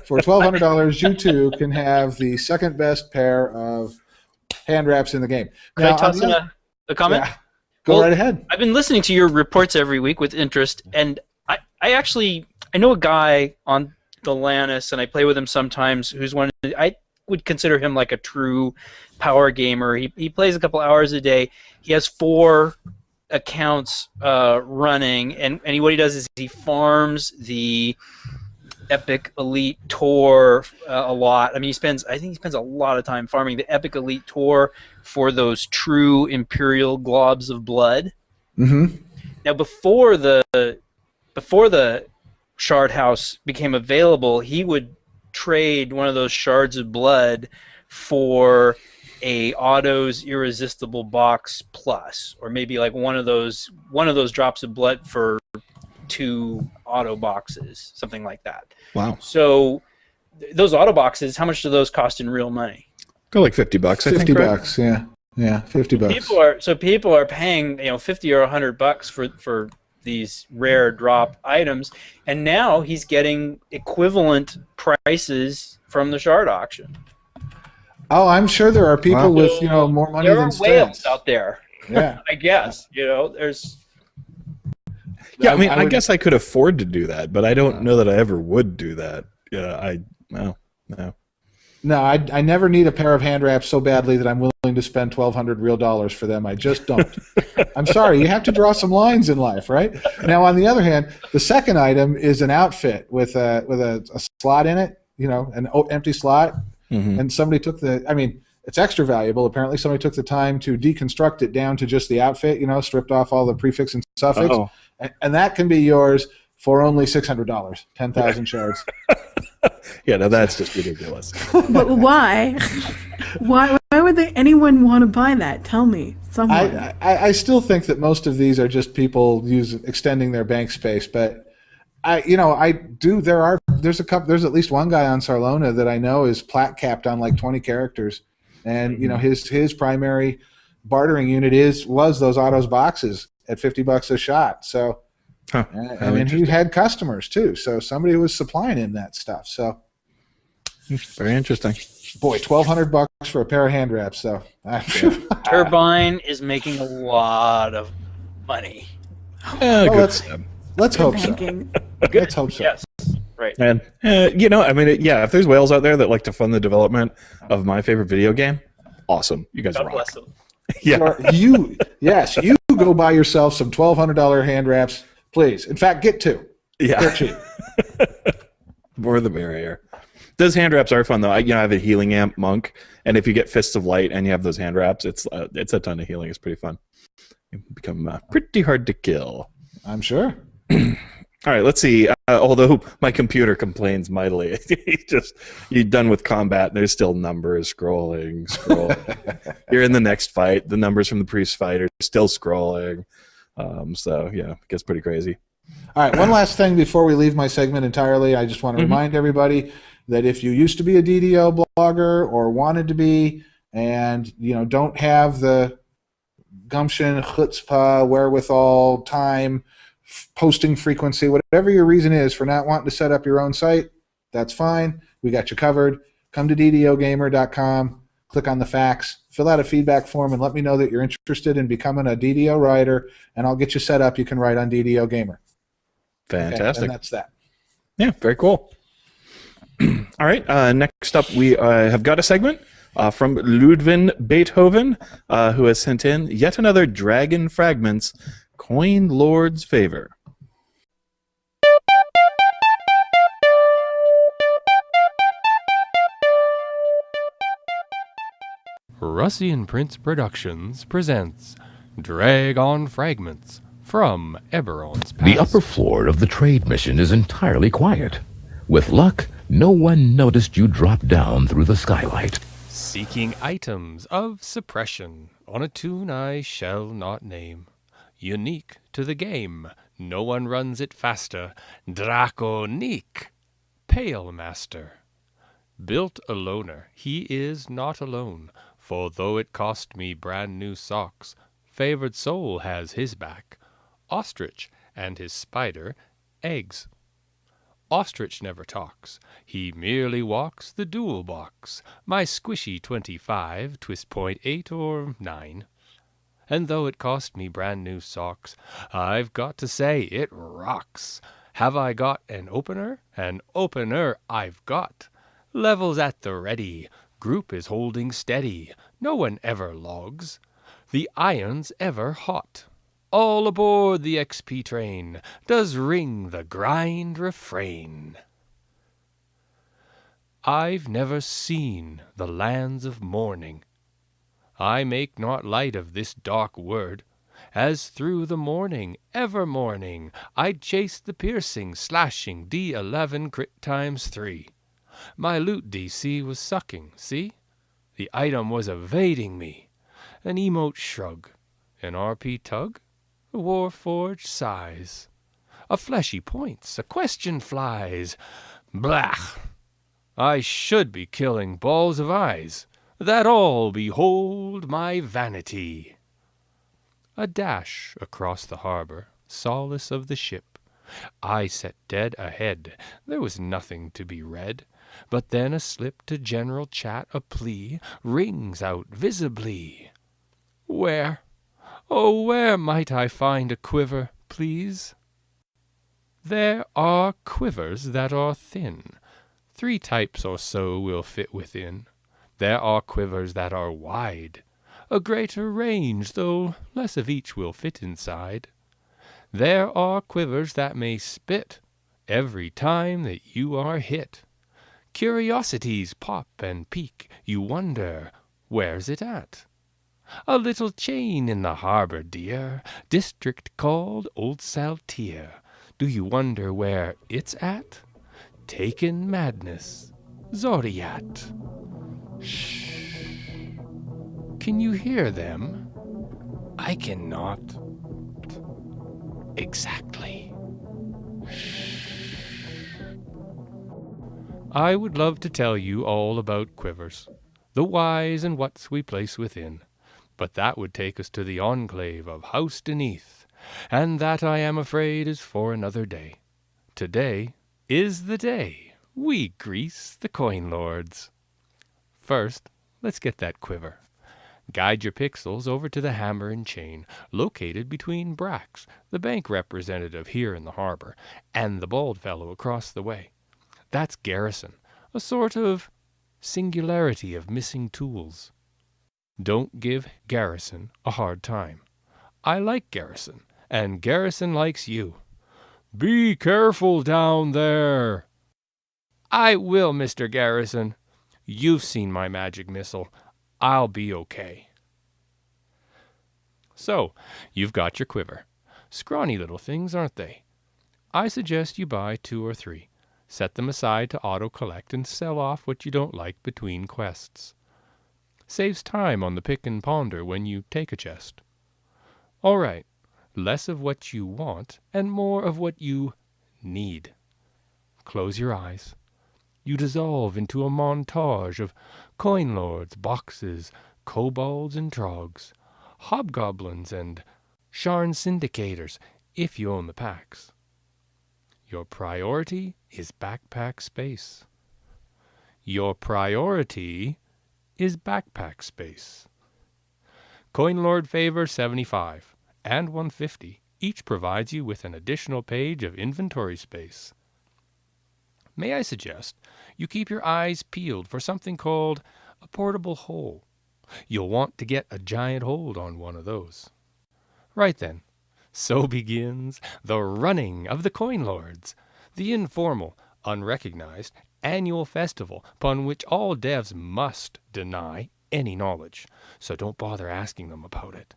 for $1,200, you too can have the second best pair of hand wraps in the game. Could I toss in a comment? Yeah. Go right ahead. I've been listening to your reports every week with interest, and I know a guy on the Lannis, and I play with him sometimes, who's I would consider him like a true power gamer. He plays a couple hours a day. He has 4 accounts running, and what he does is he farms the Epic Elite Tour a lot. I mean, I think he spends a lot of time farming the Epic Elite Tour for those true Imperial globs of blood. Mm-hmm. Now, before the Shard House became available, he would trade one of those shards of blood for a Otto's Irresistible Box Plus, or maybe like one of those drops of blood for 2 Auto boxes, something like that. Wow. So those Auto boxes, how much do those cost in real money? Go like $50, I think. $50, right? Yeah, $50. People are paying $50 or $100 for these rare drop items, and now he's getting equivalent prices from the shard auction. Oh, I'm sure there are people with more money there than are whales cents out there. Yeah. I guess there's. Yeah, I mean, I guess I could afford to do that, but I don't know that I ever would do that. Yeah, no. No, I never need a pair of hand wraps so badly that I'm willing to spend $1,200 real dollars for them. I just don't. I'm sorry. You have to draw some lines in life, right? Now, on the other hand, the second item is an outfit with a slot in it, an empty slot, and somebody took it's extra valuable. Apparently, somebody took the time to deconstruct it down to just the outfit, stripped off all the prefix and suffix, and that can be yours for only $600, 10,000 shards. Yeah, no, that's just ridiculous. But why? Why would anyone want to buy that? Tell me, someone. I still think that most of these are just people extending their bank space, but there's at least one guy on Sarlona that I know is plat capped on like 20 characters, and his primary bartering unit was those Autos boxes at $50 a shot. So. Huh. I mean, he had customers too, so somebody was supplying him that stuff. So, very interesting. Boy, $1,200 for a pair of hand wraps, though. Turbine is making a lot of money. Let's hope so. Let's hope so. Yes, right. And if there's whales out there that like to fund the development of my favorite video game, awesome. You guys God rock. bless them. Yeah. You go buy yourself some $1,200 hand wraps. Please. In fact, get 2. Yeah. They're cheap. More the merrier. Those hand wraps are fun, though. I have a healing amp monk, and if you get Fists of Light and you have those hand wraps, it's a ton of healing. It's pretty fun. You become pretty hard to kill. I'm sure. All right, let's see. Although my computer complains mightily, you're done with combat. There's still numbers scrolling. You're in the next fight. The numbers from the previous fight are still scrolling. So yeah, it gets pretty crazy. All right, one last thing before we leave my segment entirely. I just want to remind everybody that if you used to be a DDO blogger or wanted to be, and don't have the gumption, chutzpah, wherewithal, time, posting frequency, whatever your reason is for not wanting to set up your own site, that's fine. We got you covered. Come to DDOgamer.com. Click on the facts, fill out a feedback form, and let me know that you're interested in becoming a DDO writer, and I'll get you set up. You can write on DDO Gamer. Fantastic. Okay, and that's that. Yeah, very cool. All right. Next up, we have got a segment from Ludwig Beethoven, who has sent in yet another Dragon Fragments Coin Lord's Favor. Russian Prince Productions presents Dragon Fragments from Eberron's Past. The upper floor of the trade mission is entirely quiet. With luck, no one noticed you drop down through the skylight. Seeking items of suppression on a tune I shall not name. Unique to the game, no one runs it faster. Draconique, Pale Master. Built a loner, he is not alone. For though it cost me brand new socks, favored soul has his back. Ostrich and his spider, eggs. Ostrich never talks, he merely walks the dual box. My squishy 25, twist point 8 or 9. And though it cost me brand new socks, I've got to say it rocks. Have I got an opener? An opener I've got. Levels at the ready. Group is holding steady. No one ever logs. The iron's ever hot. All aboard the XP train. Does ring the grind refrain. I've never seen the lands of morning. I make not light of this dark word. As through the morning, ever morning, I'd chase the piercing, slashing D11 crit times 3. My loot DC was sucking, see? The item was evading me. An emote shrug. An RP tug? A warforged sighs. A fleshy points. A question flies. Blach! I should be killing balls of eyes. That all behold my vanity. A dash across the harbor, solace of the ship. I set dead ahead. There was nothing to be read. But then a slip to general chat, a plea, rings out visibly. Where, oh, where might I find a quiver, please? There are quivers that are thin. 3 types or so will fit within. There are quivers that are wide. A greater range, though less of each will fit inside. There are quivers that may spit every time that you are hit. Curiosities pop and peek. You wonder, where's it at? A little chain in the harbor, dear. District called Old Saltier. Do you wonder where it's at? Taken Madness, Zodiac. Shh. Can you hear them? I cannot. Exactly. I would love to tell you all about quivers, the whys and whats we place within, but that would take us to the enclave of House Beneath, and that I am afraid is for another day. Today is the day we grease the coin lords. First, let's get that quiver. Guide your pixels over to the hammer and chain, located between Brax, the bank representative here in the harbor, and the bald fellow across the way. That's Garrison, a sort of singularity of missing tools. Don't give Garrison a hard time. I like Garrison, and Garrison likes you. Be careful down there. I will, Mr. Garrison. You've seen my magic missile. I'll be okay. So, you've got your quiver. Scrawny little things, aren't they? I suggest you buy 2 or 3. Set them aside to auto-collect and sell off what you don't like between quests. Saves time on the pick and ponder when you take a chest. All right, less of what you want and more of what you need. Close your eyes. You dissolve into a montage of coin lords, boxes, kobolds and trogs, hobgoblins and Sharn syndicators, if you own the packs. Your priority is backpack space. Your priority is backpack space. Coin Lord Favor 75 and 150 each provides you with an additional page of inventory space. may I suggest you keep your eyes peeled for something called a portable hole. You'll want to get a giant hold on one of those. Right then, so begins the running of the Coin Lords, the informal, unrecognized annual festival upon which all devs must deny any knowledge, so don't bother asking them about it.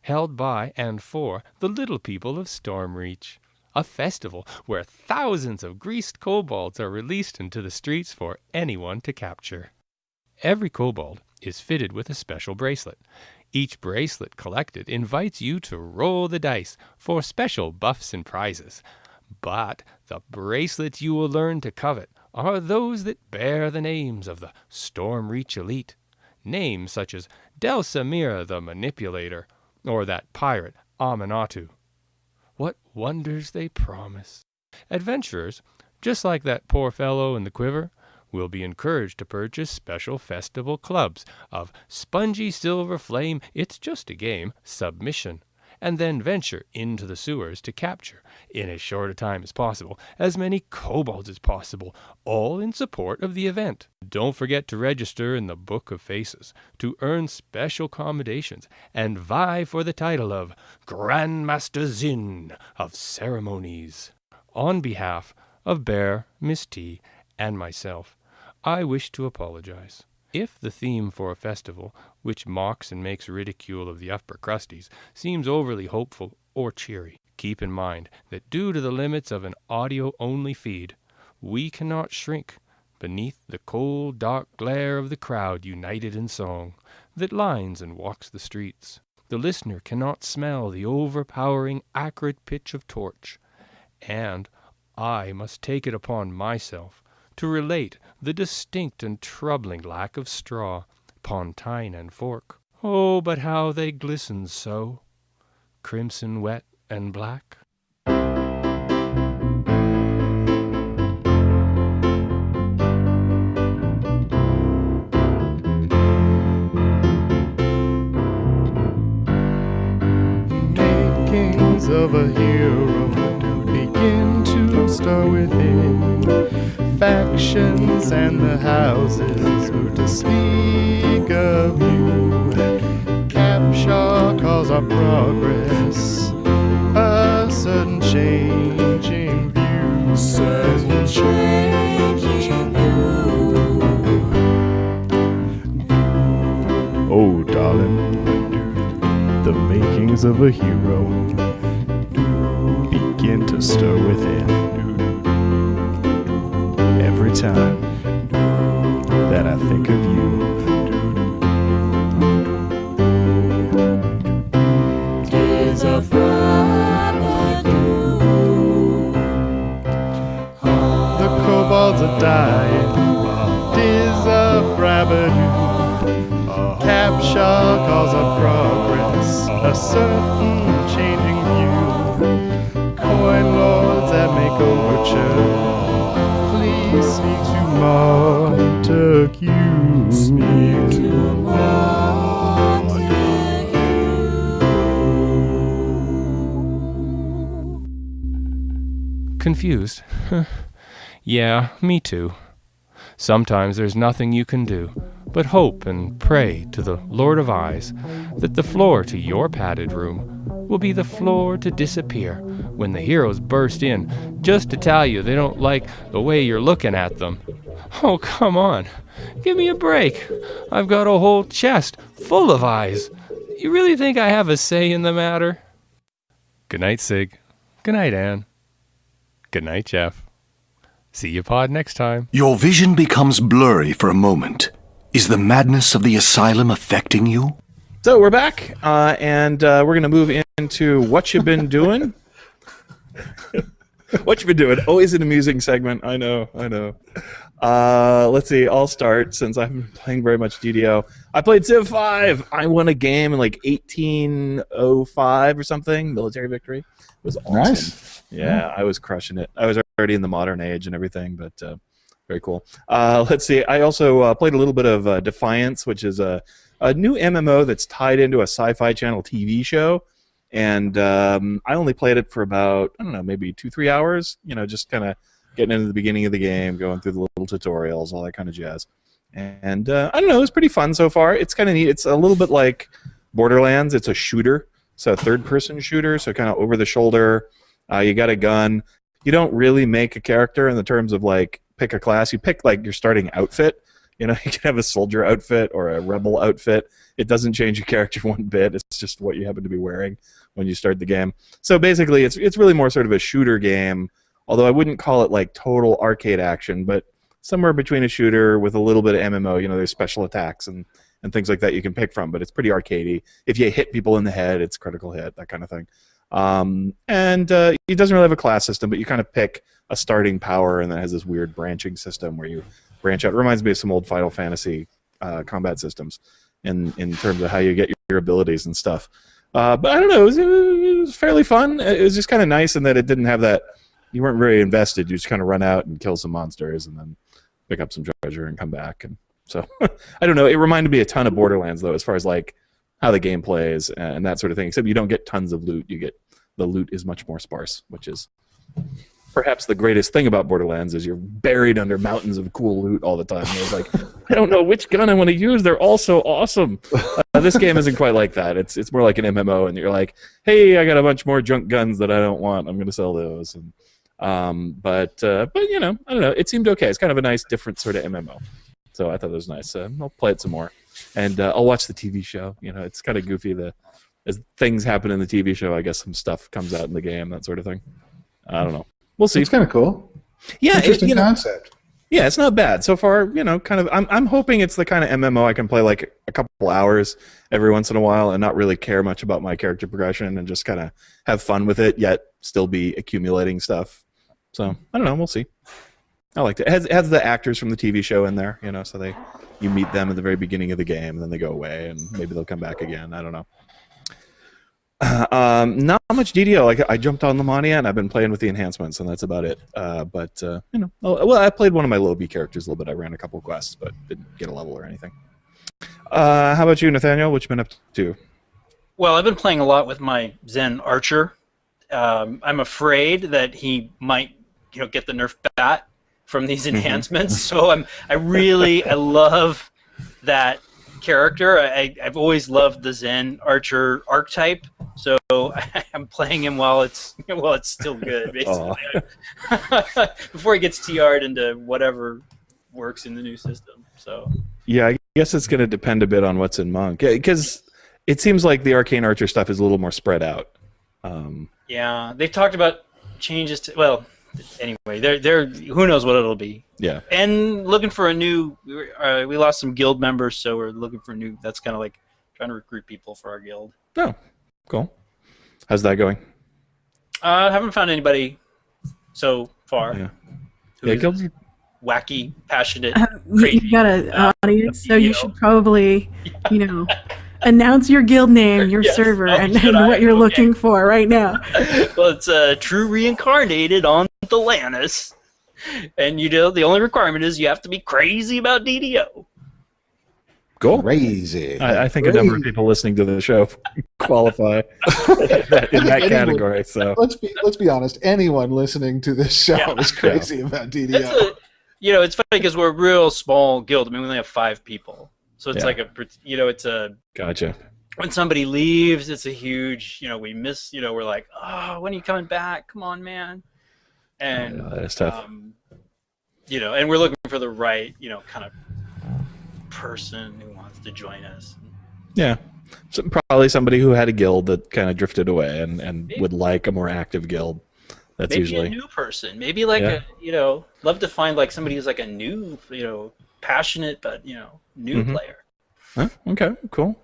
Held by and for the little people of Stormreach, a festival where thousands of greased kobolds are released into the streets for anyone to capture. Every kobold is fitted with a special bracelet. Each bracelet collected invites you to roll the dice for special buffs and prizes. But the bracelets you will learn to covet are those that bear the names of the Stormreach elite. Names such as Delsamira the Manipulator, or that pirate Aminatu. What wonders they promise. Adventurers, just like that poor fellow in the quiver, will be encouraged to purchase special festival clubs of spongy silver flame, it's just a game, submission, and then venture into the sewers to capture, in as short a time as possible, as many kobolds as possible, all in support of the event. Don't forget to register in the Book of Faces to earn special commendations and vie for the title of Grandmaster Zin of Ceremonies. On behalf of Bear, Miss T, and myself, I wish to apologize. If the theme for a festival, which mocks and makes ridicule of the upper crusties, seems overly hopeful or cheery, keep in mind that due to the limits of an audio-only feed, we cannot shrink beneath the cold, dark glare of the crowd united in song that lines and walks the streets. The listener cannot smell the overpowering acrid pitch of torch, and I must take it upon myself to relate the distinct and troubling lack of straw, pontine and fork. Oh, but how they glisten so, crimson wet and black. Makings of a hero begin to stir within. Factions and the houses to speak of you. Capture cause our progress, a sudden change in view. Sudden change in view. Oh, darling, the makings of a hero begin to stir within. Every time that I think of you, tis a the kobolds are dying, tis a capture cause of progress, a certain changing view. Coin lords that make overture, speak to Montague. Speak to Montague. Confused? Yeah, me too. Sometimes there's nothing you can do but hope and pray to the Lord of Eyes that the floor to your padded room will be the floor to disappear when the heroes burst in just to tell you they don't like the way you're looking at them. Oh, come on. Give me a break. I've got a whole chest full of eyes. You really think I have a say in the matter? Good night, Sig. Good night, Anne. Good night, Jeff. See you pod next time. Your vision becomes blurry for a moment. Is the madness of the asylum affecting you? So we're back, and we're going to move into what you've been doing. What you've been doing. Always an amusing segment. I know. Let's see. I'll start since I haven't been playing very much DDO. I played Civ 5. I won a game in like 1805 or something. Military victory. It was awesome. Nice. Yeah, I was crushing it. I was already in the modern age and everything, but very cool. Let's see. I also played a little bit of Defiance, which is a new MMO that's tied into a Sci-Fi Channel TV show. And I only played it for about, I don't know, maybe 2-3 hours, just kind of getting into the beginning of the game, going through the little tutorials, all that kind of jazz. And I don't know, it's pretty fun so far. It's kind of neat. It's a little bit like Borderlands. It's a shooter, so a third-person shooter, so kind of over the shoulder. You got a gun. You don't really make a character in the terms of like pick a class. You pick like your starting outfit. You know, you can have a soldier outfit or a rebel outfit. It doesn't change your character one bit. It's just what you happen to be wearing when you start the game. So basically, it's really more sort of a shooter game. Although I wouldn't call it like total arcade action, but somewhere between a shooter with a little bit of MMO. You know, there's special attacks and things like that you can pick from, but it's pretty arcadey. If you hit people in the head, it's critical hit, that kind of thing. It doesn't really have a class system, but you kind of pick a starting power, and then it has this weird branching system where you branch out. It reminds me of some old Final Fantasy combat systems in terms of how you get your abilities and stuff. But I don't know, it was fairly fun. It was just kind of nice in that it didn't have that, you weren't very invested. You just kind of run out and kill some monsters and then pick up some treasure and come back. And so, I don't know, it reminded me a ton of Borderlands, though, as far as like how the game plays and that sort of thing, except you don't get tons of loot. The loot is much more sparse, which is perhaps the greatest thing about Borderlands is you're buried under mountains of cool loot all the time. And it's like, I don't know which gun I want to use. They're all so awesome. This game isn't quite like that. It's more like an MMO, and you're like, hey, I got a bunch more junk guns that I don't want. I'm going to sell those. And, but you know, I don't know. It seemed okay. It's kind of a nice, different sort of MMO. So I thought it was nice. I'll play it some more, and I'll watch the TV show. You know, it's kind of goofy. As things happen in the TV show, I guess some stuff comes out in the game, that sort of thing. I don't know. We'll see. It's kind of cool. Yeah, interesting concept. Yeah, it's not bad so far. You know, kind of. I'm hoping it's the kind of MMO I can play like a couple hours every once in a while and not really care much about my character progression and just kind of have fun with it, yet still be accumulating stuff. So I don't know. We'll see. I liked it. It has the actors from the TV show in there. You know, so you meet them at the very beginning of the game, and then they go away, and maybe they'll come back again. I don't know. Not much DDO. Like I jumped on Lamania and I've been playing with the enhancements, and that's about it. But you know, well, I played one of my low B characters a little bit. I ran a couple quests, but didn't get a level or anything. How about you, Nathaniel? What you been up to? Well, I've been playing a lot with my Zen Archer. I'm afraid that he might, get the nerf bat from these enhancements. So I love that character. I've always loved the Zen Archer archetype, so I'm playing him while it's still good, basically. Before he gets TR'd into whatever works in the new system. So yeah, I guess it's going to depend a bit on what's in Monk, because it seems like the Arcane Archer stuff is a little more spread out. Yeah, they've talked about changes to, well, anyway, they're who knows what it'll be. Yeah. And looking for a new, we lost some guild members, so we're looking for new. That's kind of like trying to recruit people for our guild. Oh, cool. How's that going? I haven't found anybody so far. Yeah. Who guilds. Wacky, passionate, crazy. You got an audience, so you should probably, announce your guild name, your server, and what you're looking for right now. Well, it's true reincarnated on Thelanis. And the only requirement is you have to be crazy about DDO. Cool. Crazy. I think a number of people listening to the show qualify in that category. So let's be honest. Anyone listening to this show is crazy about DDO. It's funny because we're a real small guild. I mean, we only have 5 people, so it's like it's a. Gotcha. When somebody leaves, it's a huge. We miss. We're like, oh, when are you coming back? Come on, man. And that's tough. And we're looking for the right, kind of person who wants to join us. Yeah, so probably somebody who had a guild that kind of drifted away and would like a more active guild. That's maybe usually a new person. Maybe like love to find like somebody who's like a new, passionate but new player. Huh? Okay, cool.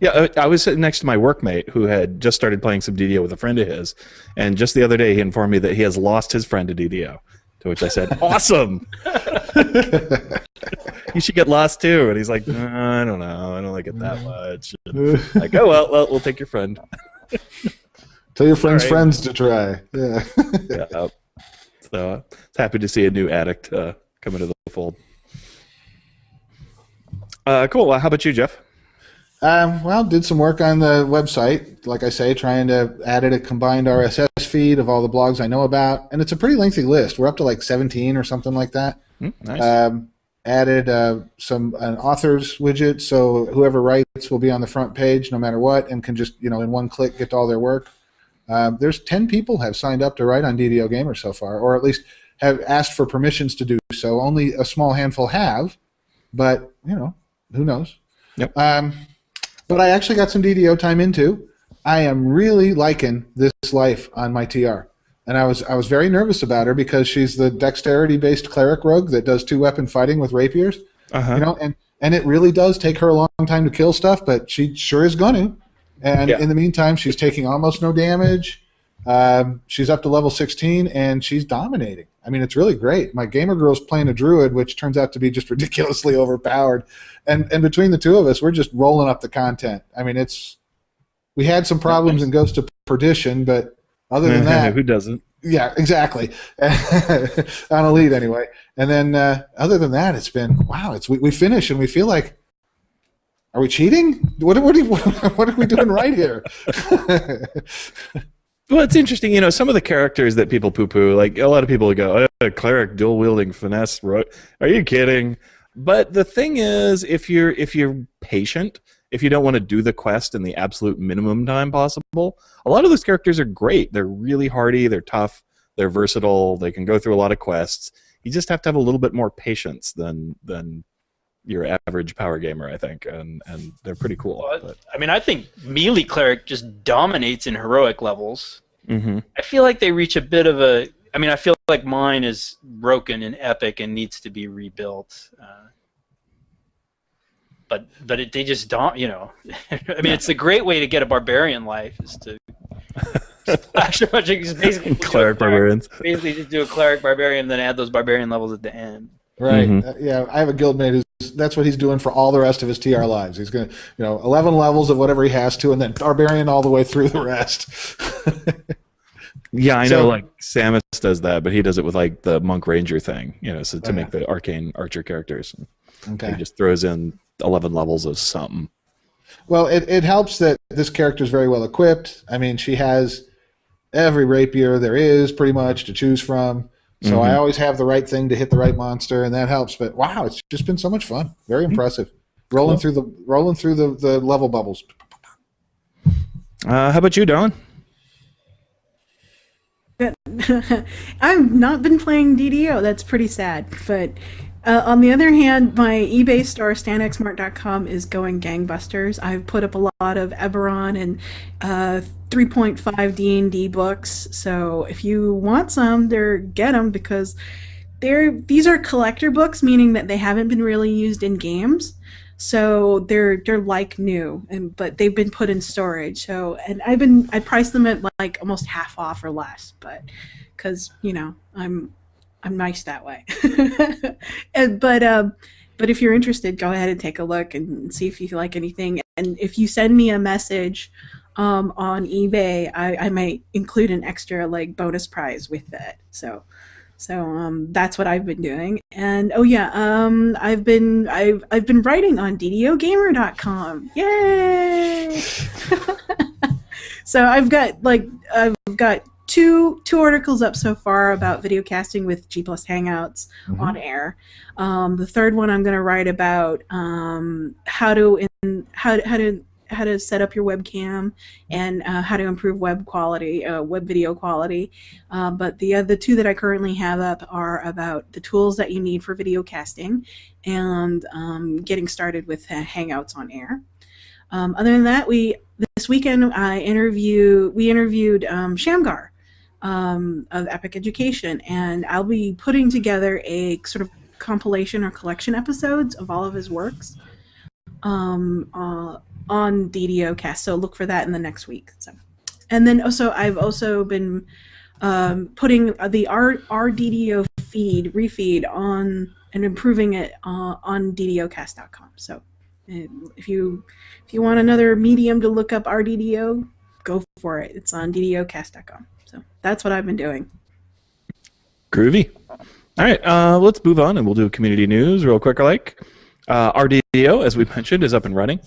Yeah, I was sitting next to my workmate who had just started playing some DDO with a friend of his, and just the other day he informed me that he has lost his friend to DDO. To which I said, "Awesome! You should get lost too." And he's like, "I don't know. I don't like it that much." And like, oh well, we'll take your friend. Tell your friends' friends to try. Yeah. Yeah. So happy to see a new addict come into the fold. Cool. Well, how about you, Jeff? Well, did some work on the website, like I say, trying to added a combined RSS feed of all the blogs I know about, and it's a pretty lengthy list. We're up to like 17 or something like that. Nice. Added an authors widget, so whoever writes will be on the front page no matter what, and can just in one click get all their work. There's 10 people have signed up to write on DDO Gamer so far, or at least have asked for permissions to do so. Only a small handful have, but who knows? Yep. But I actually got some DDO time into. I am really liking this life on my TR. And I was very nervous about her because she's the dexterity-based cleric rogue that does 2-weapon fighting with rapiers. And it really does take her a long time to kill stuff, but she sure is going to. And in the meantime, she's taking almost no damage. She's up to level 16, and she's dominating. I mean, it's really great. My gamer girl's playing a druid, which turns out to be just ridiculously overpowered. And between the two of us, we're just rolling up the content. I mean, we had some problems in Ghost of Perdition, but other than that, who doesn't? Yeah, exactly. On Elite, anyway. And then other than that, it's been wow. We finish and we feel like, are we cheating? What are we doing right here? Well, it's interesting. Some of the characters that people poo-poo, like a lot of people go, "Oh, cleric dual-wielding finesse." Are you kidding? But the thing is, if you're patient, if you don't want to do the quest in the absolute minimum time possible, a lot of those characters are great. They're really hardy, they're tough, they're versatile, they can go through a lot of quests. You just have to have a little bit more patience than your average power gamer, I think, and they're pretty cool. Well, I mean, I think melee cleric just dominates in heroic levels. Mm-hmm. I feel like they reach a bit of a... I mean, I feel like mine is broken in epic and needs to be rebuilt. But they just don't, I mean, it's a great way to get a barbarian life is to splash a bunch of basically cleric barbarians. Basically, just do a cleric barbarian, then add those barbarian levels at the end. Right. Yeah, I have a guildmate that's what he's doing for all the rest of his TR lives. He's going to, 11 levels of whatever he has to, and then barbarian all the way through the rest. Yeah, I know. Like Samus does that, but he does it with like the monk ranger thing, so to make the arcane archer characters. Okay. He just throws in 11 levels of something. Well, it helps that this character is very well equipped. I mean, she has every rapier there is pretty much to choose from. So I always have the right thing to hit the right monster, and that helps. But wow, it's just been so much fun. Very impressive. Rolling through the level bubbles. How about you, Don? I've not been playing DDO. That's pretty sad. But on the other hand, my eBay store, StanXmart.com, is going gangbusters. I've put up a lot of Eberron and 3.5 D&D books. So if you want some, get them because these are collector books, meaning that they haven't been really used in games. So they're like new, but they've been put in storage. So I priced them at like almost half off or less, but because I'm nice that way. But if you're interested, go ahead and take a look and see if you like anything. And if you send me a message on eBay, I might include an extra like bonus prize with that. So that's what I've been doing. And I've been writing on DDOgamer.com. Yay! So I've got two articles up so far about video casting with G+ Hangouts on air. The third one I'm going to write about how to set up your webcam and how to improve web video quality. But the other two that I currently have up are about the tools that you need for video casting and getting started with Hangouts on air. Other than that, this weekend we interviewed Shamgar of Epic Education, and I'll be putting together a sort of compilation or collection episodes of all of his works on DDOcast. So look for that in the next week. So, and then I've also been putting the RDDO refeed on and improving it on DDOcast.com. So if you want another medium to look up RDDO, go for it. It's on DDOcast.com. So that's what I've been doing. Groovy. All right, let's move on and we'll do community news real quick. RDDO, as we mentioned, is up and running.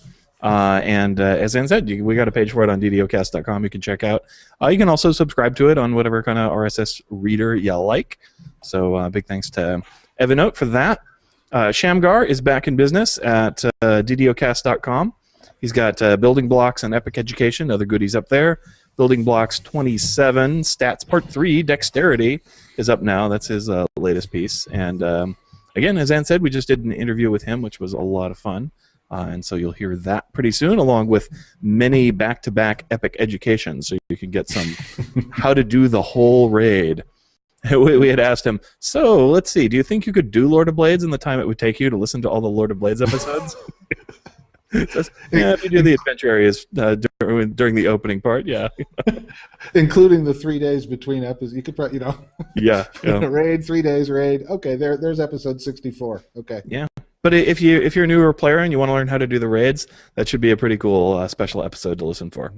And as Ann said, we got a page for it on DDOcast.com. You can check out. You can also subscribe to it on whatever kind of RSS reader you like. So big thanks to Evernote for that. Shamgar is back in business at DDOcast.com. He's got Building Blocks and Epic Education, other goodies up there. Building Blocks 27, Stats Part 3, Dexterity is up now. That's his latest piece. And again, as Ann said, we just did an interview with him, which was a lot of fun. And so you'll hear that pretty soon, along with many back-to-back Epic Educations, so you can get some how to do the whole raid. We had asked him, so let's see, do you think you could do Lord of Blades in the time it would take you to listen to all the Lord of Blades episodes? Yeah, if you do the adventure areas during the opening part, yeah. Including the 3 days between episodes. You could probably, Yeah. raid, 3 days raid. Okay, there's episode 64. Okay. Yeah. But if you're a newer player and you want to learn how to do the raids, that should be a pretty cool special episode to listen for.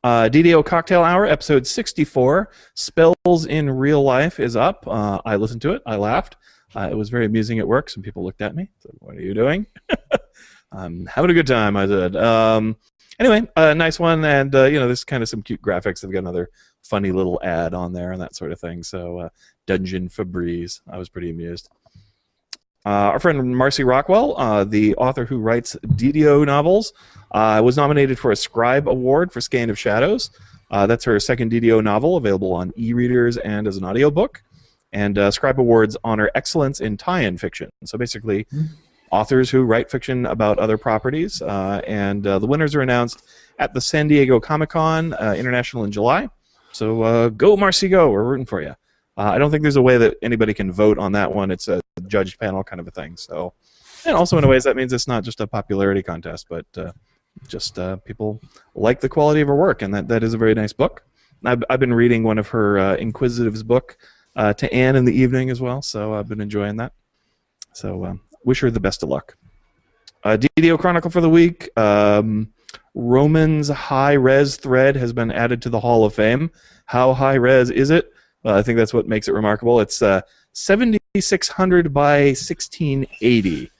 DDO Cocktail Hour, episode 64, Spells in Real Life, is up. I listened to it. I laughed. It was very amusing at work. Some people looked at me. Said, "What are you doing?" I'm having a good time, I said. Anyway, nice one. And, there's kind of some cute graphics. They've got another funny little ad on there and that sort of thing. So, Dungeon Febreze. I was pretty amused. Our friend Marcy Rockwell, the author who writes DDO novels, was nominated for a Scribe Award for Skein of Shadows. That's her second DDO novel, available on e-readers and as an audiobook. And Scribe Awards honor excellence in tie-in fiction. So basically, authors who write fiction about other properties. And the winners are announced at the San Diego Comic-Con International in July. So go, Marcy, go. We're rooting for you. I don't think there's a way that anybody can vote on that one. It's a judged panel kind of a thing. So, and also in a ways that means it's not just a popularity contest, but just people like the quality of her work, and that is a very nice book. I've been reading one of her Inquisitives book to Anne in the evening as well, so I've been enjoying that. So wish her the best of luck. DDO Chronicle for the week. Roman's high-res thread has been added to the Hall of Fame. How high-res is it? I think that's what makes it remarkable. It's 7,600 by 1680.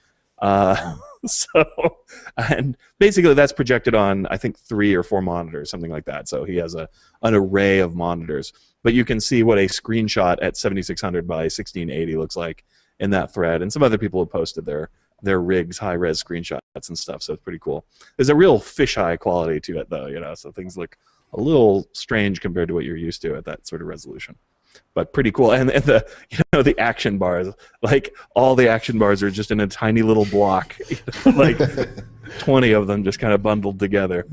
And basically that's projected on, I think, 3 or 4 monitors, something like that. So he has an array of monitors. But you can see what a screenshot at 7,600 by 1680 looks like in that thread. And some other people have posted their rigs, high-res screenshots and stuff, so it's pretty cool. There's a real fisheye quality to it, though, so things look a little strange compared to what you're used to at that sort of resolution. But pretty cool. And the action bars, like all the action bars are just in a tiny little block, like 20 of them just kind of bundled together.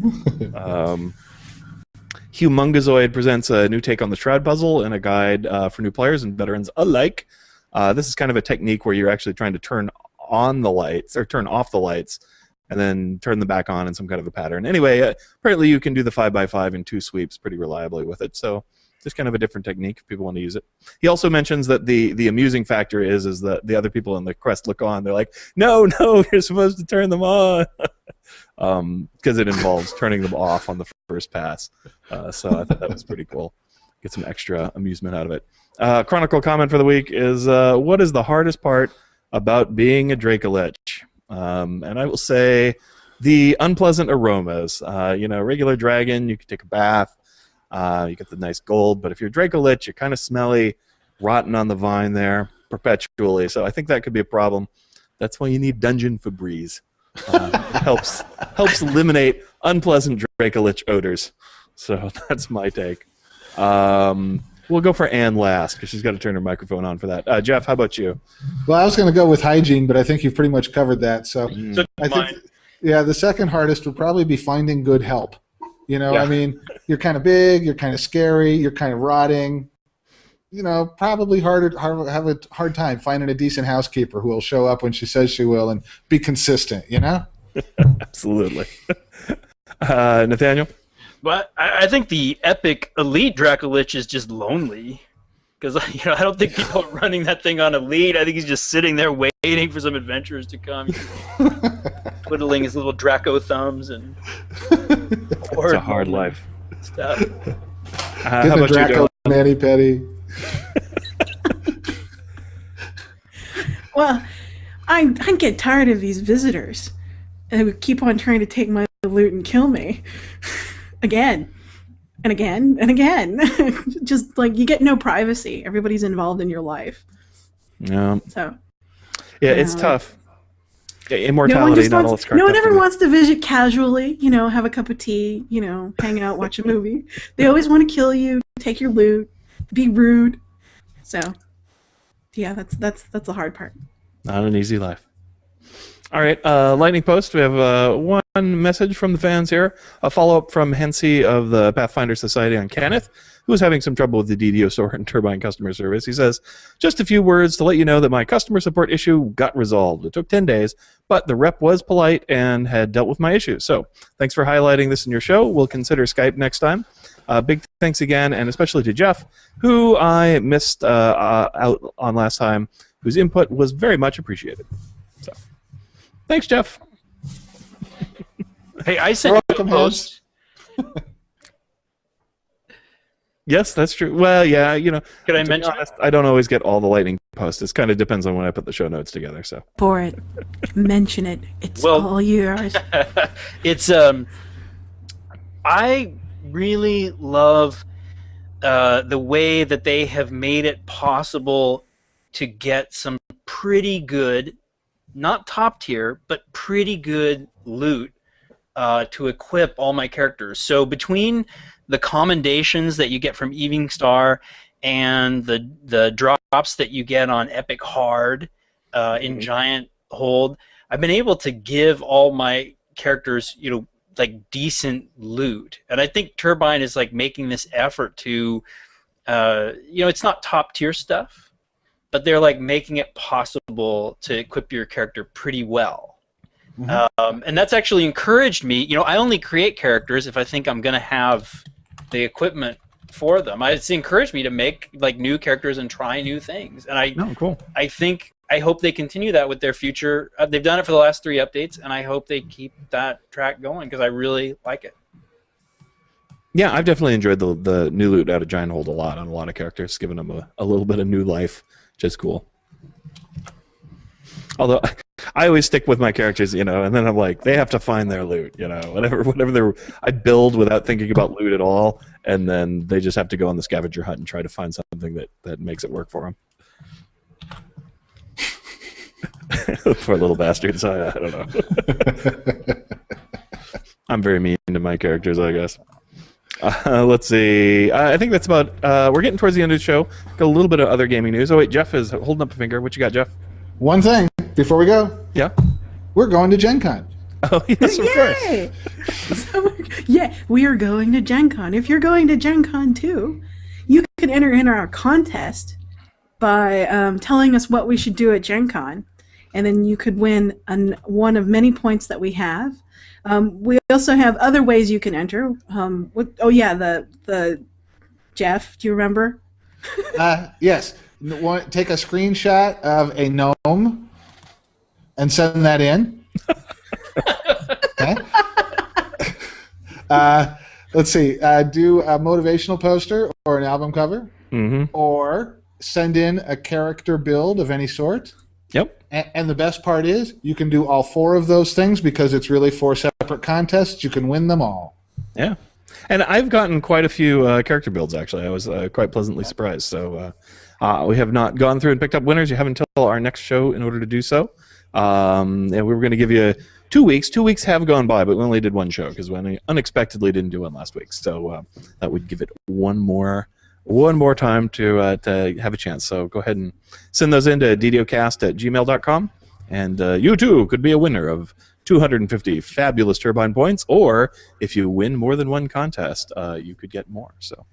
Humongozoid presents a new take on the Shroud puzzle and a guide for new players and veterans alike. This is kind of a technique where you're actually trying to turn on the lights or turn off the lights and then turn them back on in some kind of a pattern. Anyway, apparently you can do the 5x5 in 2 sweeps pretty reliably with it. So just kind of a different technique if people want to use it. He also mentions that the amusing factor is that the other people in the quest look on. They're like, no, you're supposed to turn them on. Because it involves turning them off on the first pass. So I thought that was pretty cool. Get some extra amusement out of it. Chronicle comment for the week is, what is the hardest part about being a Dracolich? And I will say the unpleasant aromas. Regular dragon, you can take a bath. You get the nice gold, but if you're Dracolich, you're kind of smelly, rotten on the vine there perpetually. So I think that could be a problem. That's why you need Dungeon Febreze. It helps eliminate unpleasant Dracolich odors. So that's my take. We'll go for Anne last because she's got to turn her microphone on for that. Jeff, how about you? Well, I was going to go with hygiene, but I think you've pretty much covered that. So I think, the second hardest would probably be finding good help. I mean, you're kind of big, you're kind of scary, you're kind of rotting. Probably have a hard time finding a decent housekeeper who will show up when she says she will and be consistent, Absolutely. Nathaniel? But I think the epic elite Dracolich is just lonely. Because I don't think people are running that thing on elite. I think he's just sitting there waiting for some adventurers to come, twiddling his little Draco thumbs and. It's a hard life. Stuff. How about Draco you, Manny Petty? Well, I get tired of these visitors. and they would keep on trying to take my loot and kill me. Again. And again. And again. Just like, you get no privacy. Everybody's involved in your life. Yeah. So. Yeah, it's tough. Immortality, not all it's cracked no one up to ever be. wants to visit casually, have a cup of tea, hang out, watch a movie. They always want to kill you, take your loot, be rude. So, yeah, that's the hard part. Not an easy life. All right, lightning post. We have one message from the fans here. A follow-up from Hensey of the Pathfinder Society on Kenneth, who was having some trouble with the DDO store and Turbine customer service. He says, just a few words to let you know that my customer support issue got resolved. It took 10 days, but the rep was polite and had dealt with my issue. So thanks for highlighting this in your show. We'll consider Skype next time. Big thanks again, and especially to Jeff, who I missed out on last time, whose input was very much appreciated. So, thanks, Jeff. Hey, I sent you a post. Yes, that's true. Well, yeah, Could I to be mention honest, I don't always get all the lightning posts. It kind of depends on when I put the show notes together. So For it. Mention it. It's all yours. It's I really love the way that they have made it possible to get some pretty good, not top tier, but pretty good loot to equip all my characters. So between the commendations that you get from Evening Star and the drops that you get on Epic Hard in Giant Hold, I've been able to give all my characters, like decent loot. And I think Turbine is like making this effort to, it's not top tier stuff, but they're like making it possible to equip your character pretty well. And that's actually encouraged me. I only create characters if I think I'm going to have the equipment for them. It's encouraged me to make like new characters and try new things. And cool. I hope they continue that with their future. They've done it for the last 3 updates, and I hope they keep that track going because I really like it. Yeah, I've definitely enjoyed the new loot out of Giant Hold a lot on a lot of characters, giving them a little bit of new life, which is cool. Although I always stick with my characters, and then I'm like, they have to find their loot, whatever I build without thinking about loot at all, and then they just have to go on the scavenger hunt and try to find something that makes it work for them. Poor little bastards. I don't know. I'm very mean to my characters, I guess. Let's see. I think that's about. We're getting towards the end of the show. Got a little bit of other gaming news. Oh wait, Jeff is holding up a finger. What you got, Jeff? One thing before we go. Yeah. We're going to Gen Con. Oh yes, of Yay! Yeah, we are going to Gen Con. If you're going to Gen Con too, you can enter in our contest by telling us what we should do at Gen Con, and then you could win one of many points that we have. We also have other ways you can enter. The Jeff, do you remember? Yes. Take a screenshot of a gnome and send that in. Okay. Let's see. Do a motivational poster or an album cover, or send in a character build of any sort. Yep. And the best part is you can do all 4 of those things because it's really 4 separate contests. You can win them all. Yeah. And I've gotten quite a few character builds, actually. I was quite pleasantly surprised. So we have not gone through and picked up winners. You have until our next show in order to do so. And we were going to give you 2 weeks. 2 weeks have gone by, but we only did one show because we unexpectedly didn't do one last week. So that would give it one more time to have a chance. So go ahead and send those in to DDOcast@gmail.com. And you, too, could be a winner of 250 fabulous Turbine points, or if you win more than one contest, you could get more. So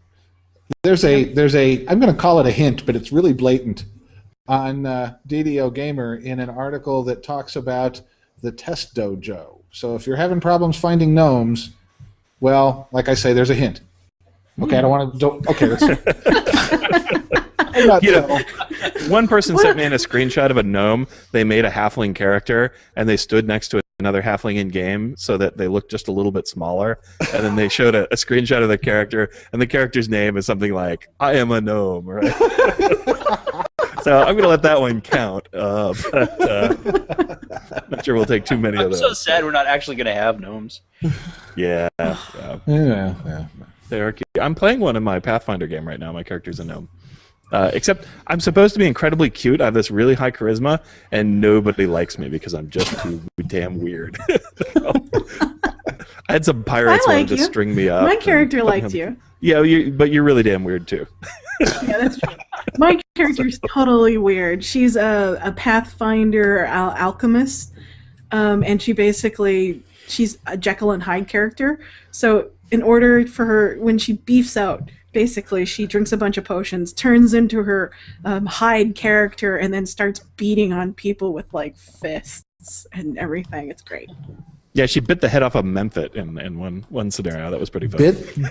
there's a I'm going to call it a hint, but it's really blatant on DDO Gamer in an article that talks about the test dojo. So if you're having problems finding gnomes, well, like I say, there's a hint. Okay, I don't want to. Okay, let's. One person sent me in a screenshot of a gnome. They made a halfling character, and they stood next to another halfling in game so that they looked just a little bit smaller. And then they showed a screenshot of the character, and the character's name is something like "I am a gnome," right? So I'm going to let that one count. But not sure we'll take too many of I'm those. so sad we're not actually going to have gnomes. Yeah. Yeah. They are cute. I'm playing one in my Pathfinder game right now. My character's a gnome. Except I'm supposed to be incredibly cute. I have this really high charisma, and nobody likes me because I'm just too damn weird. I had some pirates I wanted like to you. string me up. My and character put liked him- you. Yeah, but you're really damn weird too. Yeah, that's true. My character's totally weird. She's a Pathfinder alchemist, and she's a Jekyll and Hyde character. So in order for her, when she beefs out, basically she drinks a bunch of potions, turns into her Hyde character, and then starts beating on people with like fists and everything. It's great. Yeah, she bit the head off of Memphis in one scenario. That was pretty fun.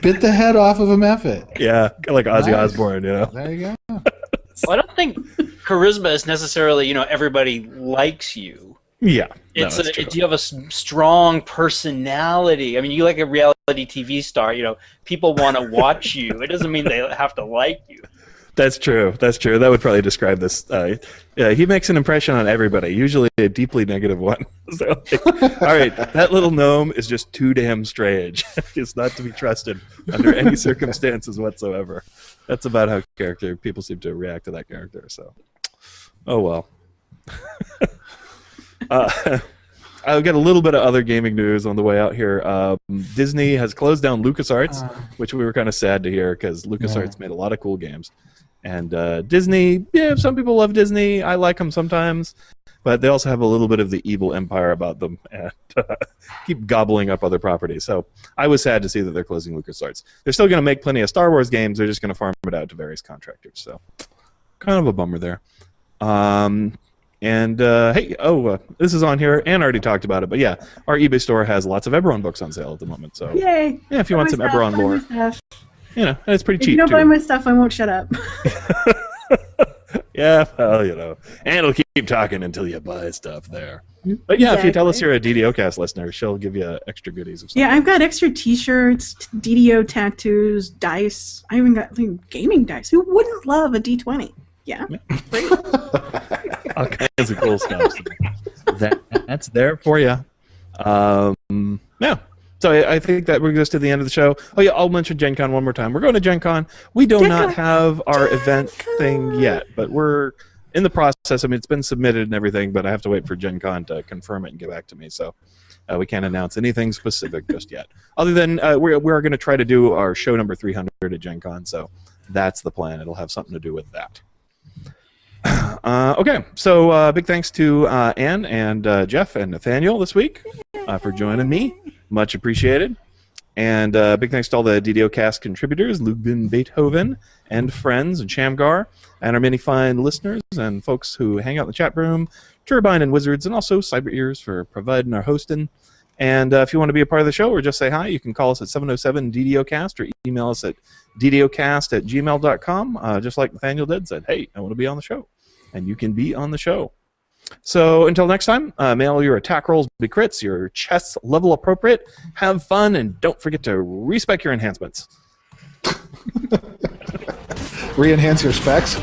Bit the head off of a method. Yeah, like Ozzy Nice. Osbourne, you know. There you go. Well, I don't think charisma is necessarily, everybody likes you. Yeah, It's no, that's true. do you have a strong personality? I mean, you like a reality TV star. People want to watch you. It doesn't mean they have to like you. That's true. That's true. That would probably describe this. Yeah, he makes an impression on everybody, usually a deeply negative one. So, all right, that little gnome is just too damn strange. It's not to be trusted under any circumstances whatsoever. That's about how people seem to react to that character. So, oh well. I've got a little bit of other gaming news on the way out here. Disney has closed down LucasArts, which we were kind of sad to hear because LucasArts made a lot of cool games. And Disney, yeah, some people love Disney. I like them sometimes. But they also have a little bit of the evil empire about them and keep gobbling up other properties. So I was sad to see that they're closing LucasArts. They're still going to make plenty of Star Wars games. They're just going to farm it out to various contractors. So kind of a bummer there. This is on here. Ann already talked about it. But yeah, our eBay store has lots of Eberron books on sale at the moment. So Yay! yeah, if you want some Eberron lore, and it's pretty If cheap you don't too. buy my stuff, I won't shut up. Yeah, well, Ann will keep talking until you buy stuff there. But yeah, if you tell us you're a DDOcast listener, she'll give you extra goodies. Or something. Yeah, I've got extra T-shirts, DDO tattoos, dice. I even got gaming dice. Who wouldn't love a D20? Yeah. All kinds of cool stuff. That's there for you. Yeah. So I think that brings us to the end of the show. Oh yeah, I'll mention Gen Con one more time. We're going to Gen Con. We do not have our event thing yet, but we're in the process. I mean, it's been submitted and everything, but I have to wait for Gen Con to confirm it and get back to me. So we can't announce anything specific just yet. Other than we're going to try to do our show number 300 at Gen Con. So that's the plan. It'll have something to do with that. Okay, so big thanks to Ann and Jeff and Nathaniel this week for joining me. Much appreciated. And big thanks to all the DDOcast contributors, Lubin Beethoven and friends and Shamgar, and our many fine listeners and folks who hang out in the chat room, Turbine and Wizards, and also Cyber Ears for providing our hosting. And if you want to be a part of the show or just say hi, you can call us at 707-DDOcast or email us at ddocast@gmail.com, just like Nathaniel did, said, hey, I want to be on the show. And you can be on the show. So until next time, may all your attack rolls be crits, your chests level appropriate, have fun, and don't forget to respec your enhancements. Re-enhance your specs.